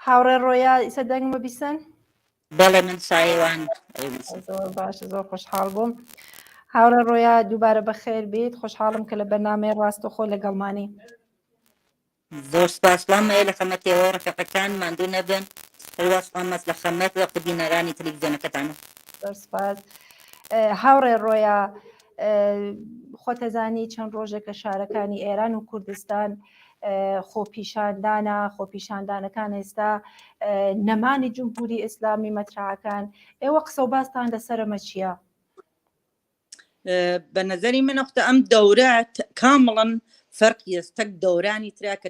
هاوڕێ ڕۆیا ئیسە دەنگمە بیسن؟ بەڵێ من سایوان زۆر باشە، زۆر خۆشحاڵ بووم. هاوڕێ ڕۆیا دووبارە بەخێر بیت، خۆشحاڵم کە لە بەرنامەی ڕاستەوخۆ لەگەڵمانی. زۆر سپاس لەمەیە لە خەمەتەوە ڕەفیقەکان ماندوو نەبن، هەروەها سپاس لە خەمەت و قبینەرانی تەلەڤیزیۆنەکەتانە. زۆر سپاس. هاوڕێ ڕۆیا خۆتەزانی چەند ڕۆژێکە شارەکانی ئێران و کوردستان خۆپیشاندانەکان ئێستا نەمانی جمهوری ئیسلامی مەترعەکان، ئێوە قسە و باستان لەسەرەمە چییە؟ بە نەزەری من وەختە ئەم دەورە کامڵن فەرقی ئێستەک دەورانی ترا کە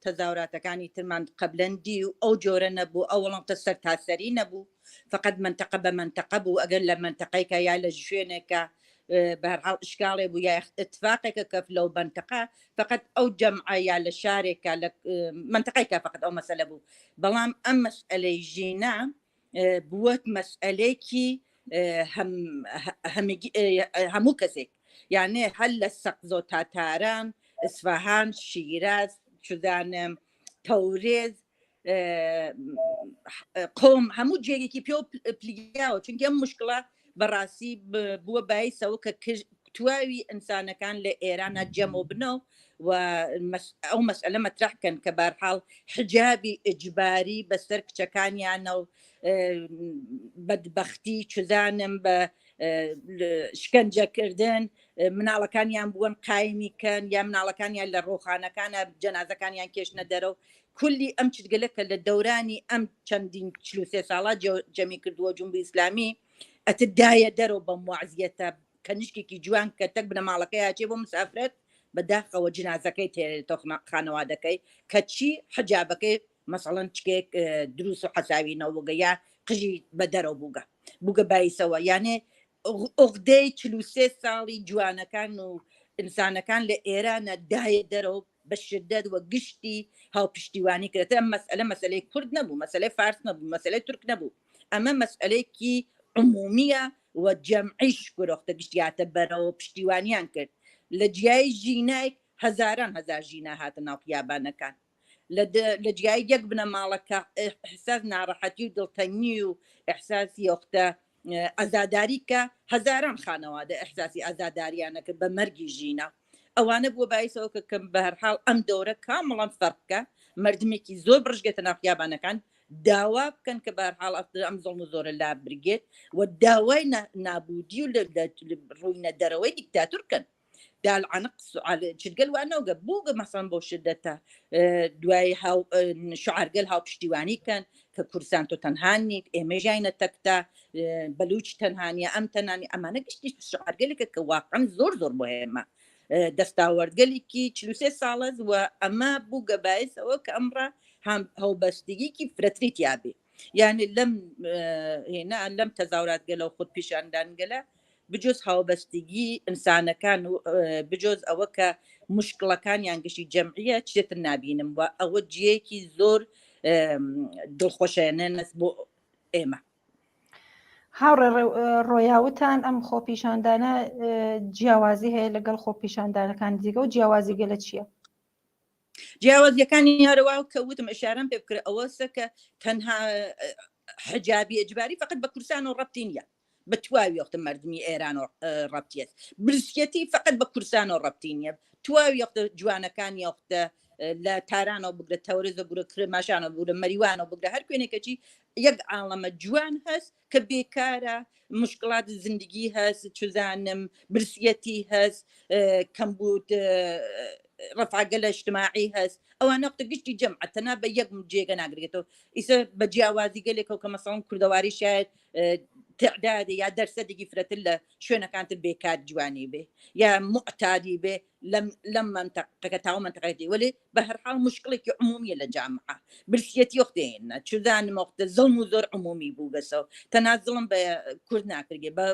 تەزاوراتەکانی ترمان قەبلەندی و ئەو جۆرە نەبوو، ئەو وەڵامتە سەر تاسەری نەبوو، فقط منتەقە بە منتەقە بوو، ئەگەر لە منتەقەیکە یا لە شوێنێکە بەهەرحاڵ ئشکاڵێ بوو یا اتفاقێکە کە لەو منتەقە فقط ئەو جەمعە یا لە شارێکە لە منتەقەیکە فقط ئەو مەسەلە بوو. بەڵام ئەم مەسئلەی ژینە بووەت مەسئلەیەکی هەموو کەسێک، یانێ هەل لە سەقزۆ تاتاران، ئسفاهان، شیراز، چدانم تەورێز، قۆم، هەموو جێگێکی پێ پلیاوە، چونکە ئەم مشکڵە بەڕاستی بووە باعثەوە کە تواوی ئینسانەکان لە ئێرانە جەمع بنەوە و ئەو مەسئلە مەترحکەن کە بەرحاڵ حجابی ئیجباری بەسەر کچەکانیانە و بەدبەختی چزانم بە شکنجەکردن مناڵەکانیان بوون قایمیکەن یا مناڵەکانیان لە ڕۆخانەکانە جەنازەکانیان کێشنە دەرەوە. کولی ئەم چگەلەکە لە دەورانی ئەم چەندین 43 ساڵە جەمی کردووە جمهوری ئیسلامی ئەتدایە دەرەوە بە موعزیەتە کە نیشکێکی جوان کە تەک بنەماڵەکەی هاچێ بۆ مسافرەت بەداخەوە جنازەکەی تێرێتەوە خانەوادەکەی کە چی حجابەکەی مەسەڵەن چکێک دروست و حەساوینەوەگە یا قژی بە دەرەوە بووگە باعثەوە، یانێ ئۆغدەی 43 ساڵی جوانەکان و ئینسانەکان لە ئێرانە دایە دەرەوە بە شدەت وە گشتی هاوپشتیوانی کرێتە. ئەم مەسئلە مەسئلەی کورد نەبوو، مەسئلەی فارس نەبوو، مەسئلەی تورک نەبوو، ئەمە مەسئلەیەکی عمومیە و جەمعیش گرۆختە گشتیاتە بەرەوە پشتیوانیان کرد لە جیای ژینای هەزاران هەزار ژینە هاتە ناو خیابانەکان لە جیای یەک بنە ماڵەکە احساس ناڕەحەتی و دڵتەنگی و احساسی یۆختە ئازاداری کە هەزاران خانەوادە احساسی ئازاداریانەکە بە مەرگی ژینە ئەوانە بووە باعثەوە کە کەم بە هەرحاڵ ئەم دەورە کامەڵەن فەرقکە مردمێکی زۆر بڕژگێتە ناو خیابانەکان داوا بکەن کە بە هەرحاڵ ئەم زەڵم و زۆرە لا برگێت و داوای نابودی و ڕووینە دەرەوەی دیکتاتور بکەن دالعنق چگەل وانەوەگە بووگە مەسەن بۆ شدەتە دوای شعارگەل هاو پشتیوانی کەن کە کورسان تۆ تەنهانی ئێمە ژینە تەکتا بەلوچ تەنهانیە ئەم تەنانی ئەمانە گشتی شعارگەلێکە کە واقعا زۆر زۆر مهمە دەستاوەردگەلێکی 43 ساڵەز و ئەمە بووگە باعثەوە کە ئەمڕە هەڵبەستگیکی فرەتریت یابێ یعنی لەم تەزاوراتگەلە و خود پیشاندانگەلە بجۆز هاوبەستگی ئینسانەکان و بجۆز ئەوە کە مشکڵەکانیان گشتی جەمعیە چێتر نابینم و ئەوە جیەیەکی زۆر دڵخۆشێنەس بۆ ئێمە هاوڕێ ڕۆیاوتان ئەم خۆپیشاندانە جیاوازی هەیە لەگەڵ خۆپیشاندانەکان دیگە و جیاوازی گەلە چییە؟ جیاوازیەکانی هەروە کە وتم ئشارەم پێ بکرێت ئەوەسە کە تەنها حجابی ئەجباری فقط بە کورسان و ڕەبتی نیە بە تواوی وەختە مردمی ئێران و ڕەبتیت برسکەتی فقط بە کورسان و ڕەبتی نیە تواوی وەختە جوانەکانی وەختە لە تارانەوە بگرە تەورێزە بورە کرماشانە بورە مەریوانەوە بگرە هەر کوێنێکەچی یەک عاڵەمە جوان هەست کە بێکارە مشکلات زندگی هەست چزانم برسیەتی هەست کەمبوت ڕفعگەلە اجتماعی هەست ئەوە نەختە گشتی جەمعەتەنا بە یەک جێگە ناگرێتەوە ئیسە بە جیاوازی گەلێکەوە کە مەسەڵەن کوردەواری شاید تعداد یا دەرسەدێکی فرەتر لە شوێنەکانتر بێکار جوانی بێ یا معتادی بێ لەم منتەقەکە تاو منتەقەتی وەێ بە هەرحاڵ مشکڵێکی عمومیە لە جامعە برسیەتی وەختێنە چودان وەختە زڵم و زۆر عمومی بوو بەسەوە تەنا زڵم بە کورد ناکرگێ بە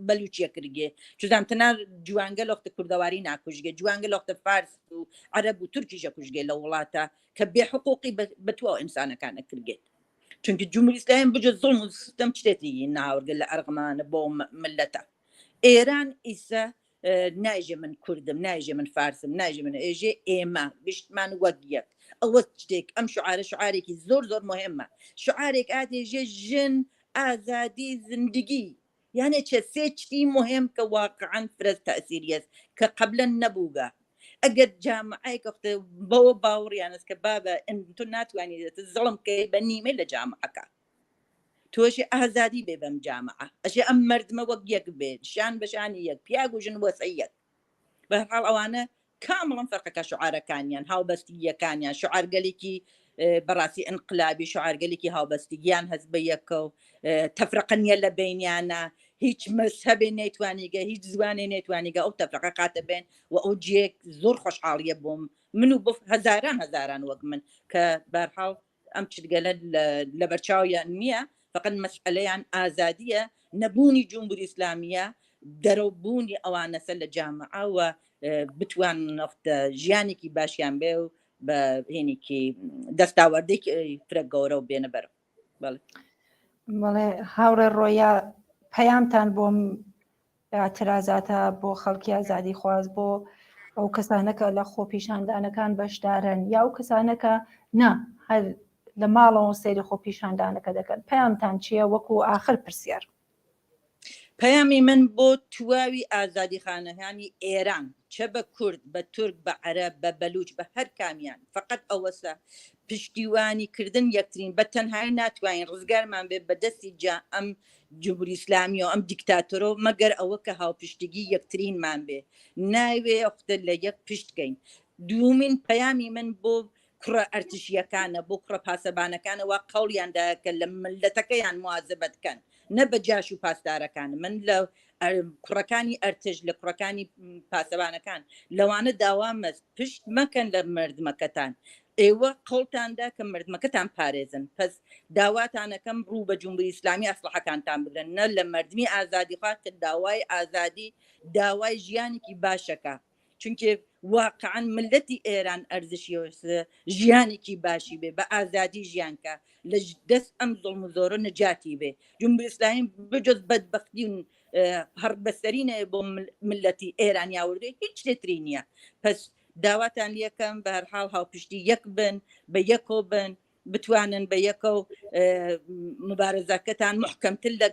بەلوچیە کرگێ چودان تەنا جوانگە لەختە کوردەواری ناکوژگێ جوانگە لەختە فارس و عەرەب و تورکیژە کوژگێ لە وڵاتە کە بێ حقوقی بەتوە ئینسانەکانە کرگێت چونکە جمهوری ئیسلامی بجە زڵم و ستەم شتێتی ناوەرگە لە ئەرغمانە بۆ ملەتە ئێران ئیسە نایژێ من کوردم نایژێ من فارسم نایژێ من ئێژێ ئێمە گشتمان وەک یەک ئەوە شتێک ئەم شعارە شعارێکی زۆر زۆر مهمە شعارێک ئادێژێ ژن ئازادی زندگی یانێ چە سێ چتی مهم کە واقعاً فرەت تەئسیریەت کە قەبلەن نەبووگە ئەگەر جامعەیەکە بەوە باوەڕیانست کە بابە تۆ ناتوانیت زڵم کە بە نیمە لە جامعەکە تۆشی ئازادی بێ بەم جامعە ئەشێ ئەم مردمە وەک یەک بێت شان بەشانی یەک پیاگ و ژن وەسەیەک بە هەرحاڵ ئەوانە کامڵەن فەرقەکە شعارەکانیان هاوبەستگیەکانیان شعارگەلێکی بەڕاستی ئینقلابی شعارگەلێکی هاوبەستگییان هەست بە یەکە و تەفرەقە نیە لە بینیانە هیچ مەسهەبێ نەیتوانیگە هیچ زوانێ نێتوانیگە ئەو تەفرەقە قاتە بێن و ئەو جێک زۆر خۆشحاڵیە بووم من و بۆ هەزاران وەک من کە بە هەرحاڵ ئەم چگەلە لە بەرچاویان نییە فقط مەسئلەیان ئازادیە نەبوونی جمهوری ئیسلامیە دەرەوبوونی ئەوانە سەر لە جامعە و بتوان نەختە ژیانێکی باشیان بێ و بە هێنێکی دەستاوەردێکی فرە گەورە و بێنە بەرەوە بەڵێ هاوڕێ ڕۆیا پەیامتان بۆم ئاعترازاتە بۆ خەڵکی ئازادی خواز بۆ ئەو کەسانەکە لە خۆپیشاندانەکان بەشدارن یا ئەو کەسانەکە نا هەر لە ماڵەوە سەیری خۆپیشاندانەکە دەکەن پەیامتان چییە وەکو ئاخر پرسیار پەیامی من بۆ تواوی ئازادی خانەکانی ئێران چە بە کورد بە تورک بە عەرەب بە بەلوچ بە هەر کامیان فقط ئەوەسە پشتیوانی کردن یەکترین بە تەنهایی ناتوانین ڕزگارمان بێ بەدەستی جا ئەم جمهوری ئیسلامی و ئەم دیکتاتۆرۆ مەگەر ئەوە کە هاوپشتگی یەکترینمان بێ ناوێ ئەفتە لە یەک پشتکەین دوومین پەیامی من بۆ کوڕە ئەرتشیەکانە بۆ کوڕە پاسەبانەکانەوە قەوڵیاندا کە لە ملەتەکەیان موازبەت بکەن نە بە جاش و پاسدارەکان من لە کوڕەکانی ئەرتش لە کوڕەکانی پاسەبانەکان لەوانە داوا مەست پشت مەکەن لە مردمەکەتان ئێوە قەڵتاندا کە مردمەکەتان پارێزن پس داواتانەکەم ڕوو بە جمهوری ئیسلامی ئەسلحەکانتان بگرن نە لە مردمی ئازادی خوا کە داوای ئازادی داوای ژیانێکی باشەکە چونکە واقعاً ملەتی ئێران ئەرزشی ژیانێکی باشی بێ بە ئازادی ژیانکە لە دەست ئەم زڵم و زۆرە نەجاتی بێ جمهوری ئیسلامی بجز بەدبەختی و هەر بەسەرینە بۆ ملەتی ئێرانیا وردێ هیچ لێتری نییە پس داواتان یەکەم بە هەرحاڵ هاوپشتی یەک بن بە یەکۆ بن بتوانن بە یەکە و مبارزەکەتان محکەمتر لە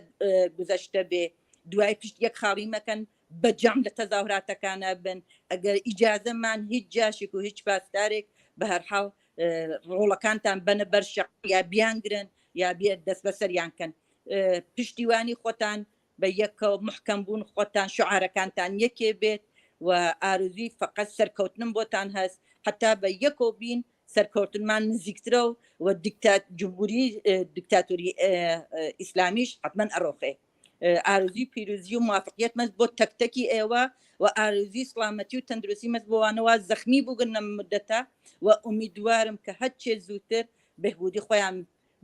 گوزەشتە بێ دوای پشت یەک خاڵی مەکەن بە جەم لە تەزاوراتەکانە بن ئەگەر ئیجازەمان هیچ جاشێک و هیچ پاسدارێک بە هەرحاڵ ڕۆڵەکانتان بنە بەر شەق یا بیانگرن یا بێت دەست بەسەریانکەن پشتیوانی خۆتان بە یەکە محکەم بوون خۆتان شعارەکانتان یەکێ بێت و ئارزوی فقط سەرکەوتنم بۆتان هەست حتا بە یەکۆ بین سەرکەوتنمان نزیکترە و جمهوری دیکتاتوری ئیسلامیش حتمەن ئەڕۆخێ ئارزوی پیرۆزی و موافقیت مەست بۆ تەکتەکی ئێوە و ئارزوی سڵامەتی و تەندروستی مەست بۆوانەوە زەخمی بووگرنە مدەتە و ئومیدوارم کە هەرچێ زووتر بەهبوودی خۆیان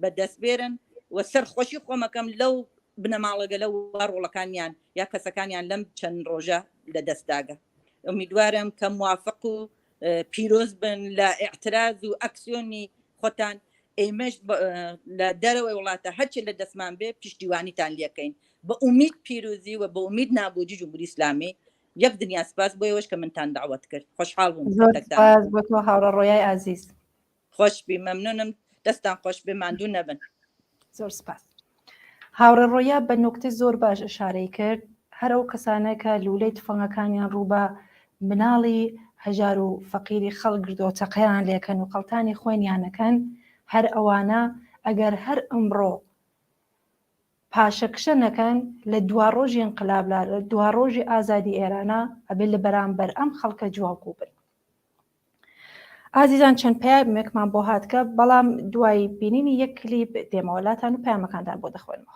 بەدەست بێرن و سەرخۆشی خۆمەکەم لەو بنەماڵەگە لەو ڕۆڵەکانیان یا کەسەکانیان لەم چەند ڕۆژە لە دەستداگە ئومیدوارم کە موافق و پیرۆز بن لە ئاعتراز و ئەکسیۆنی خۆتان ئێمەش لە دەرەوەی وڵاتە هەرچی لە دەستمان بێ پشتیوانیتان لەکەین بە ئومید پیرۆزی و بە ئومید نابوودی جمهوری ئیسلامی یەک دنیا سپاس بۆ ئێوەش کە منتان داوەت کرد خۆشحاڵ بووم بۆ تۆ هاوڕە ڕۆیای عەزیز خۆش بی مەمنونم دەستان خۆش بێ ماندوو نەبن زۆر سپاس هاوڕە ڕۆیا بە نوکتە زۆر باش ئشارەی کرد هەر ئەو کەسانە کە لولەی تفەنگەکانیان ڕوو بە مناڵی هەژار و فەقیری خەڵک گردۆ تەقەیان لێکەن و قەڵتانی خۆیانەکەن هەر ئەوانە ئەگەر هەر ئەمڕۆ پاشەکشە نەکەن لە دوا ڕۆژی انقلابلا لە دوا ڕۆژی ئازادی ئێرانە ئەبێ لە بەرامبەر ئەم خەڵکە جوابگو بن ئازیزان چەند پەیامێکمان بۆ هاتکە بەڵام دوای بینینی یەک کلیپ دێمەوەلاتان و پەیامەکاندان بۆ دەخوێنەوە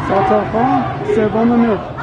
ساتارخان سوم متر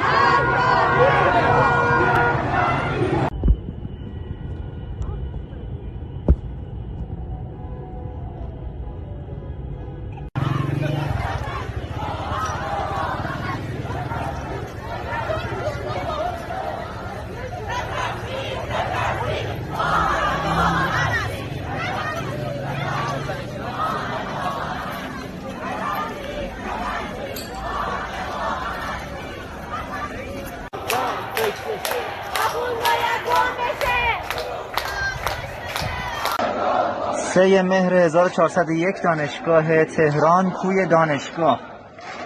سه مهر 1401 دانشگاه تهران کوی دانشگاه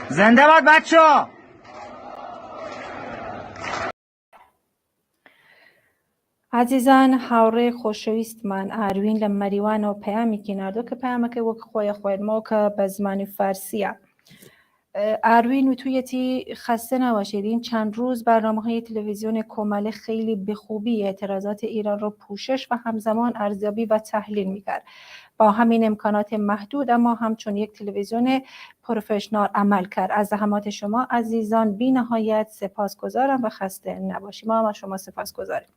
زنده باد بچه‌ها عزیزان هاوڕێ خۆشەویستمان ئاروین لە مەریوانەوە پەیامێکی ناردۆ کە پەیامەکەی وەک خۆیە خوێنمەوە کە بە زمانی فارسیە ئاروین وتویەتی خەستە نباشید چند روز برنامه‌های تلویزیون کمال خیلی به خوبی اعتراضات ایران را پوشش و همزمان ارزیابی و تحلیل می‌کرد با همین امکانات محدود اما همچون یک تلویزیون پروفشنال عمل کرد از زحمات شما عزیزان بی نهایت سپاسگزارم و خسته نباشید ما هم از شما سپاسگزاریم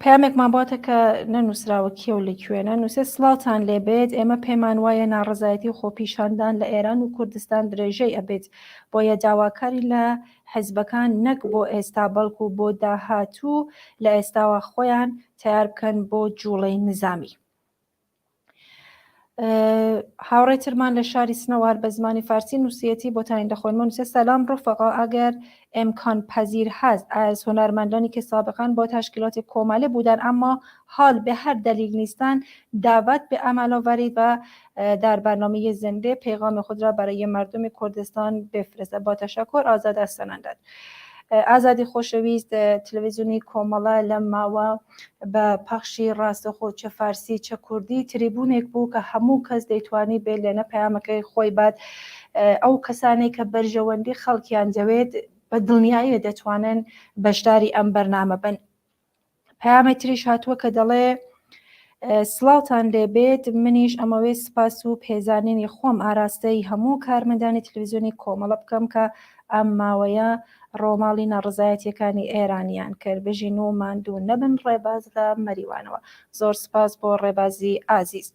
پەیامێکمان بۆتە کە نەنووسراوە کێو لەکوێنە نووسێ سڵاوتان لێبێت ئێمە پێمان وایە ناڕزایەتی و خۆپیشاندان لە ئێران و کوردستان درێژەی ئەبێت بۆیە داواکاری لە حیزبەکان نەک بۆ ئێستا بەڵکو بۆ داهاتوو لە ئێستاوە خۆیان تیار بکەن بۆ جوڵەی نظامی هاوڕێترمان لە شاری سنەوار بە زمانی فارسی نووسیەتی بۆتانی دەخۆنمە نووسێ سلام رفقا اگر امکان پذیر هست از هنرمندانی که سابقا با تشکیلات کماله بودن اما حال به هر دلیل نیستند دعوت به عمل آورید و در برنامه زنده پیغام خود را برای مردم کردستان بفرستید با تشکر آزاد از سنندد ئازادی خۆشەویست تلڤیزیۆنی کۆمەڵە لەم ماوە بە پەخشی ڕاستەخۆ چە فارسی چە کوردی تریبونێک بوو کە هەموو کەس دەیتوانی بێت لێنە پەیامەکەی خۆی بات ئەو کەسانەی کە بەرژەوەندی خەڵکیان دەوێت بە دڵنیاییە دەتوانن بەشداری ئەم بەرنامە بن پەیامێک تریش هاتووە کە دەڵێ سڵاوتان لێبێت منیش ئەمەوێ سپاس و پێزانینی خۆم ئاراستەی هەموو کارمەندانی تلڤیزیۆنی کۆمەڵە بکەم کە ئەم ماوەیە ڕۆماڵی نەڕزایەتیەکانی ئێرانیان کرد بژین و ماندوو نەبن ڕێباز لە مەریوانەوە زۆر سپاس بۆ ڕێبازی ئازیز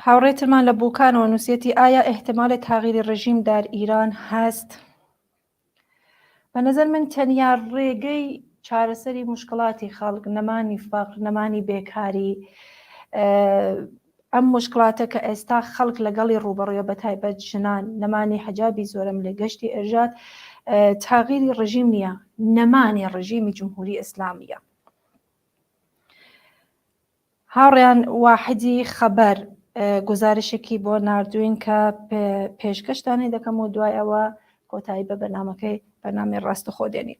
هاوڕێتمان لە بووکانەوە نووسێتی ئایا احتمال تغییر رژیم در ایران هست بە نظر من تەنیا ڕێگەی چارەسەری مشکڵاتی خەڵک نەمانی فەقر نەمانی بێکاری ئەم مشکڵاتە کە ئێستا خەڵک لەگەڵی ڕوبەڕویە بە تایبەت ژنان نەمانی حەجابی زۆرم لە گەشتی ئێرژات تاغیری ڕژیم نییە نەمانی ڕژیمی جمهوری ئیسلامیە هاوڕێیان واحدی خەبەر گزارشێکی بۆ ناردوین کە پێشکەشتانی دەکەم و دوای ئەوە کۆتایی بە بەرنامەکەی بەرنامی ڕاستەخۆدێنی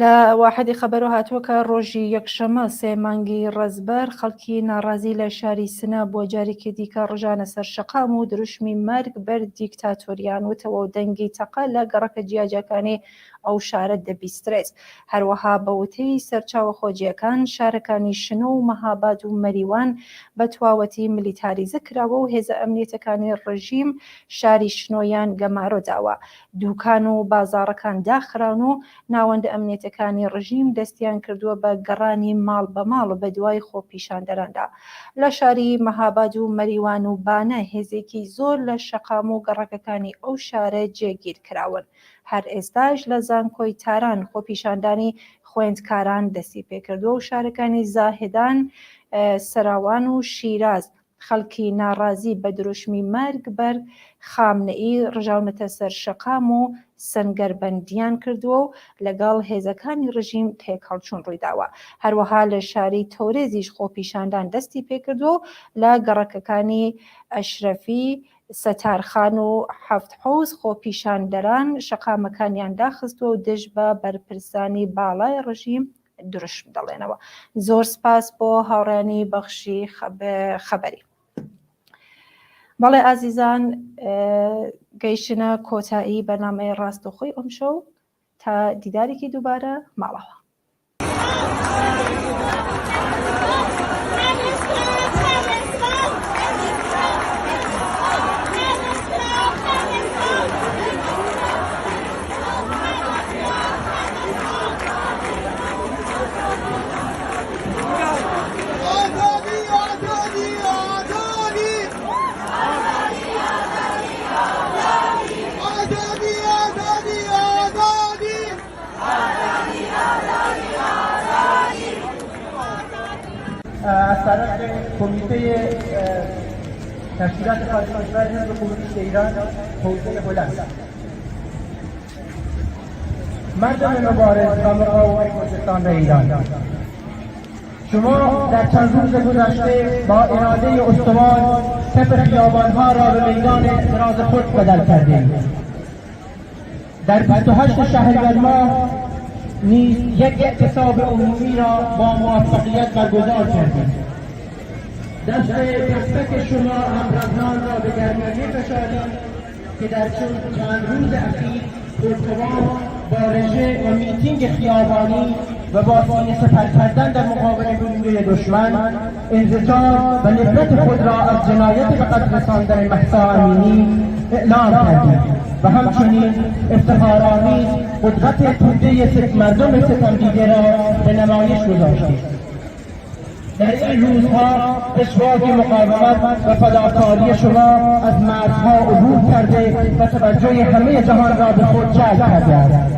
لە واحدی خەبەرەوە هاتووە کە ڕۆژی یەکشەمە 3 مانگی ڕەزبەر خەڵکی ناڕازی لە شاری سنە بۆ جارێکی دیکە ڕژانە سەر شەقام و دروشمی مەرگ بەر دیکتاتۆریان وتەوە و دەنگی تەقە لە گەڕەکە جیاجەکانی ئەو شارە دەبیسترێت هەروەها بە وتەی سەرچاوە خۆجیەکان شارەکانی شنە و مەهاباد و مەریوان بە تواوەتی ملیتاریزە کراوە و هێزە ئەمنیەتەکانی ڕژیم شاری شنۆیان گەمارۆ داوە دوکان و بازاڕەکان داخران و ناوەندە ئەمنیەتەکانی ڕژیم دەستیان کردووە بە گەڕانی ماڵ بە ماڵ و بە دوای خۆپیشاندەراندا لە شاری مەهاباد و مەریوان و بانە هێزێکی زۆر لە شەقام و گەڕەکەکانی ئەو شارە جێگیر کراون هەر ئێستاش لە زانکۆی تاران خۆپیشاندانی خوێندکاران دەستی پێکردووە و شارەکانی زاهدان سەراوان و شیراز خەڵکی ناڕازی بە دروشمی مەرگ بەر خامنەئی ڕژاونەتە سەر شەقام و سەنگەربەندیان کردووە و لەگەڵ هێزەکانی ڕژیم تێکەڵچوون ڕوویداوە هەروەها لە شاری تۆرێزیش خۆپیشاندان دەستی پێکردووە لە گەڕەکەکانی ئەشرەفی سەتارخان و حەفت حوز خۆپیشاندەران شەقامەکانیان داخستووە و دژ بە بەرپرسانی باڵای ڕژیم دروشم دەڵێنەوە زۆر سپاس بۆ هاوڕێنی بەخشی خەبەری بەڵێ ئازیزان گەیشتنە کۆتایی بەرنامەی ڕاستەوخۆی ئەم شەو تا دیدارێکی دووبارە ماڵەوە از طرف کمیته تشکیلات خارج کشور حزب کمونیست ایران حوزه هلند مردم مبارز و مقاوم کردستان و ایران شما در چند روز گذشته با اراده استوار کف خیابانها را به میدان اعتراض خود بدل کردید در 28 شهریور ماه نیز یک اعتصاب عمومی را با موفقیت برگزار کردیم. دست دستک شما همراهان را به گرمی می‌فشاریم که در چند روز اخیر پرتقام با رژه و میتینگ خیابانی و با سینه سپر کردن در مقابل گلوله دشمن انزجار و نفرت خود را از جنایت به قتل رساندن مهسا امینی اعلام کردیم و همچنین افتخارآمیز قدرت توده مردم ستمدیده را به نمایش گذاشتیم. در این روزها پشواک مقاومت و فداکاری شما از مرزها عبور کرده و توجه همه جهان را به خود جلب کرده است.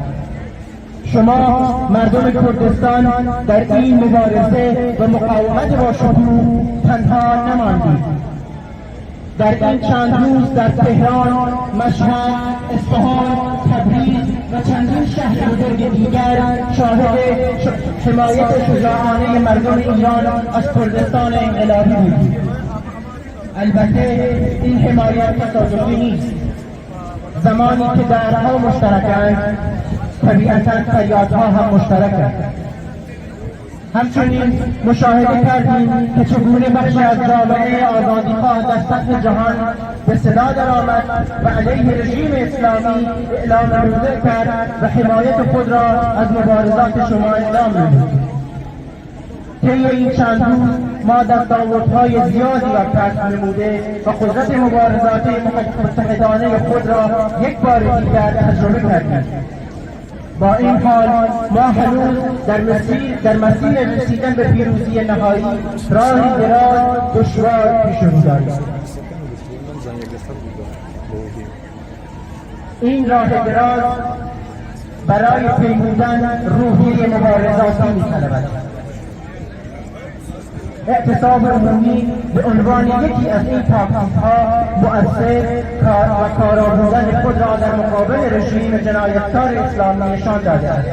شما مردم کردستان در این مبارزه و مقاومت با شکوه تنها نماندید. در این چند روز در تهران، مشهد، اصفهان، تبریز و چندین شهر بزرگ دیگر شاهد حمایت شجاعانه مردم ایران از کردستان انقلابی بودید. البته این حمایت تصادفی نیست. زمانی که درها مشترکند طبیعتا فریادها هم مشترکند. همچنین مشاهده کردیم که چگونه بخشی از جامعه آزادیخواه در سطح جهان به صدا درآمد و علیه رژیم اسلامی اعلام روزه کرد و حمایت خود را از مبارزات شما اعلام نمود. طی این چند روز ما دستاوردهای زیادی را کسب نموده و قدرت مبارزاتی متحدانه خود را یک بار دیگر تجربه کردیم. با این حال ما هنوز در مسیر رسیدن به پیروزی نهایی راهی دراز دشوار پیش رو داریم. این راه دراز برای پیمودن روحیه مبارزاتی می‌طلبد. اعتصاب عمومی به عنوان یکی از این تاکتیک‌ها مؤثر و کارآموزان خود را در مقابل رژیم جنایتکار اسلامی نشان داده است.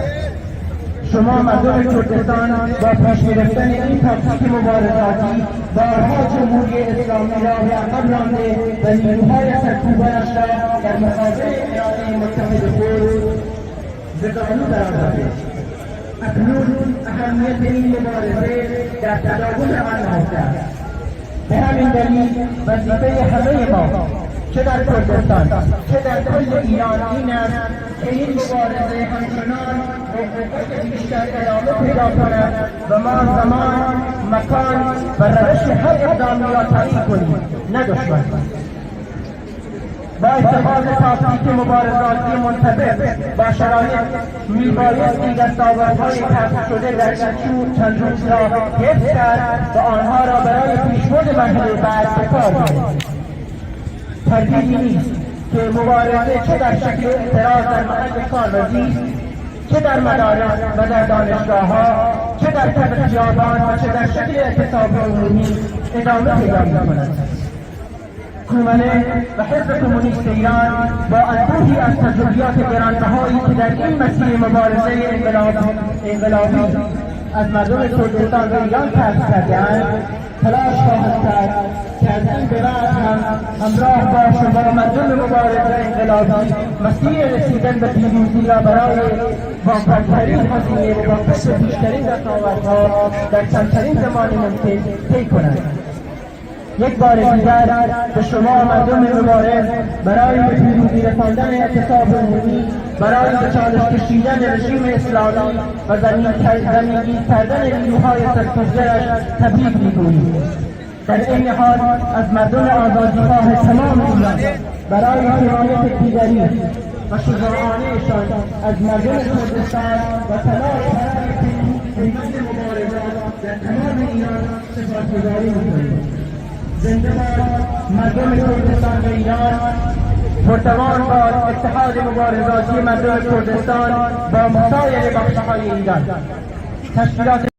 شما مردم کردستان با پیش گرفتن این تاکتیک مبارزاتی بارها جمهوری اسلامی را به عقب رانده و نیروهای سرکوبانش را در مقابل اراده متحد خود به زانو درآوردید. اکنون اهمیت این مبارزه در تداوم آن نهفته است. به همین دلیل وظیفه همه ما چه در کردستان چه در کل ایران این است که این مبارزه همچنان با بیشتر ادامه پیدا کند و ما زمان، مکان و روش هر اقدامی را تعیین کنیم، نه دشمن. با اتخاذ تاکتیک مبارزاتی منطبق با شرایط میبایستی دستاوردهای کسب شده در این چند روز را حفظ کرد و آنها را برای پیشبرد مرحله بعد به کار گرفت. تردیدی نیست که مبارزه چه در شکل اعتراض در محل کارورزی، چه در مدارس و در دانشگاه‌ها، چه در طب خیابان و چه در شکل اعتصاب عمومی ادامه پیدا می‌کند. کومنه و حزب کمونیست ایران با انبوهی از تجربیات گرانبهایی که در این مسیر مبارزه انقلابی از مردم کردستان و ایران کسب کرده‌اند تلاش خواهد کرد که از این به بعد هم همراه با شما مردم مبارزه انقلابی مسیر رسیدن به پیروزی را برای با کمترین هزینه و با کسب بیشترین دستاوردها در کمترین زمان ممکن طی کنند. یک بار دیگر به شما مردم مبارز برای به پیروزی رساندن اعتصاب عمومی، برای به چالش کشیدن رژیم اسلامی و زمینگیر کردن نیروهای سرکوبگرش تبریک می‌گوییم. در این حال از مردم آزادیخواه تمام ایران برای حمایت دیگری و شجاعانه‌شان از مردم کردستان و تلاش برای پیروزی مبارزات در تمام ایران سپاسگزاری می‌کنیم. زنده باد مردم کردستان و ایران، پرتوان باد اتحاد مبارزاتی مردم کردستان با سایر بخش‌های ایران. تشکیلات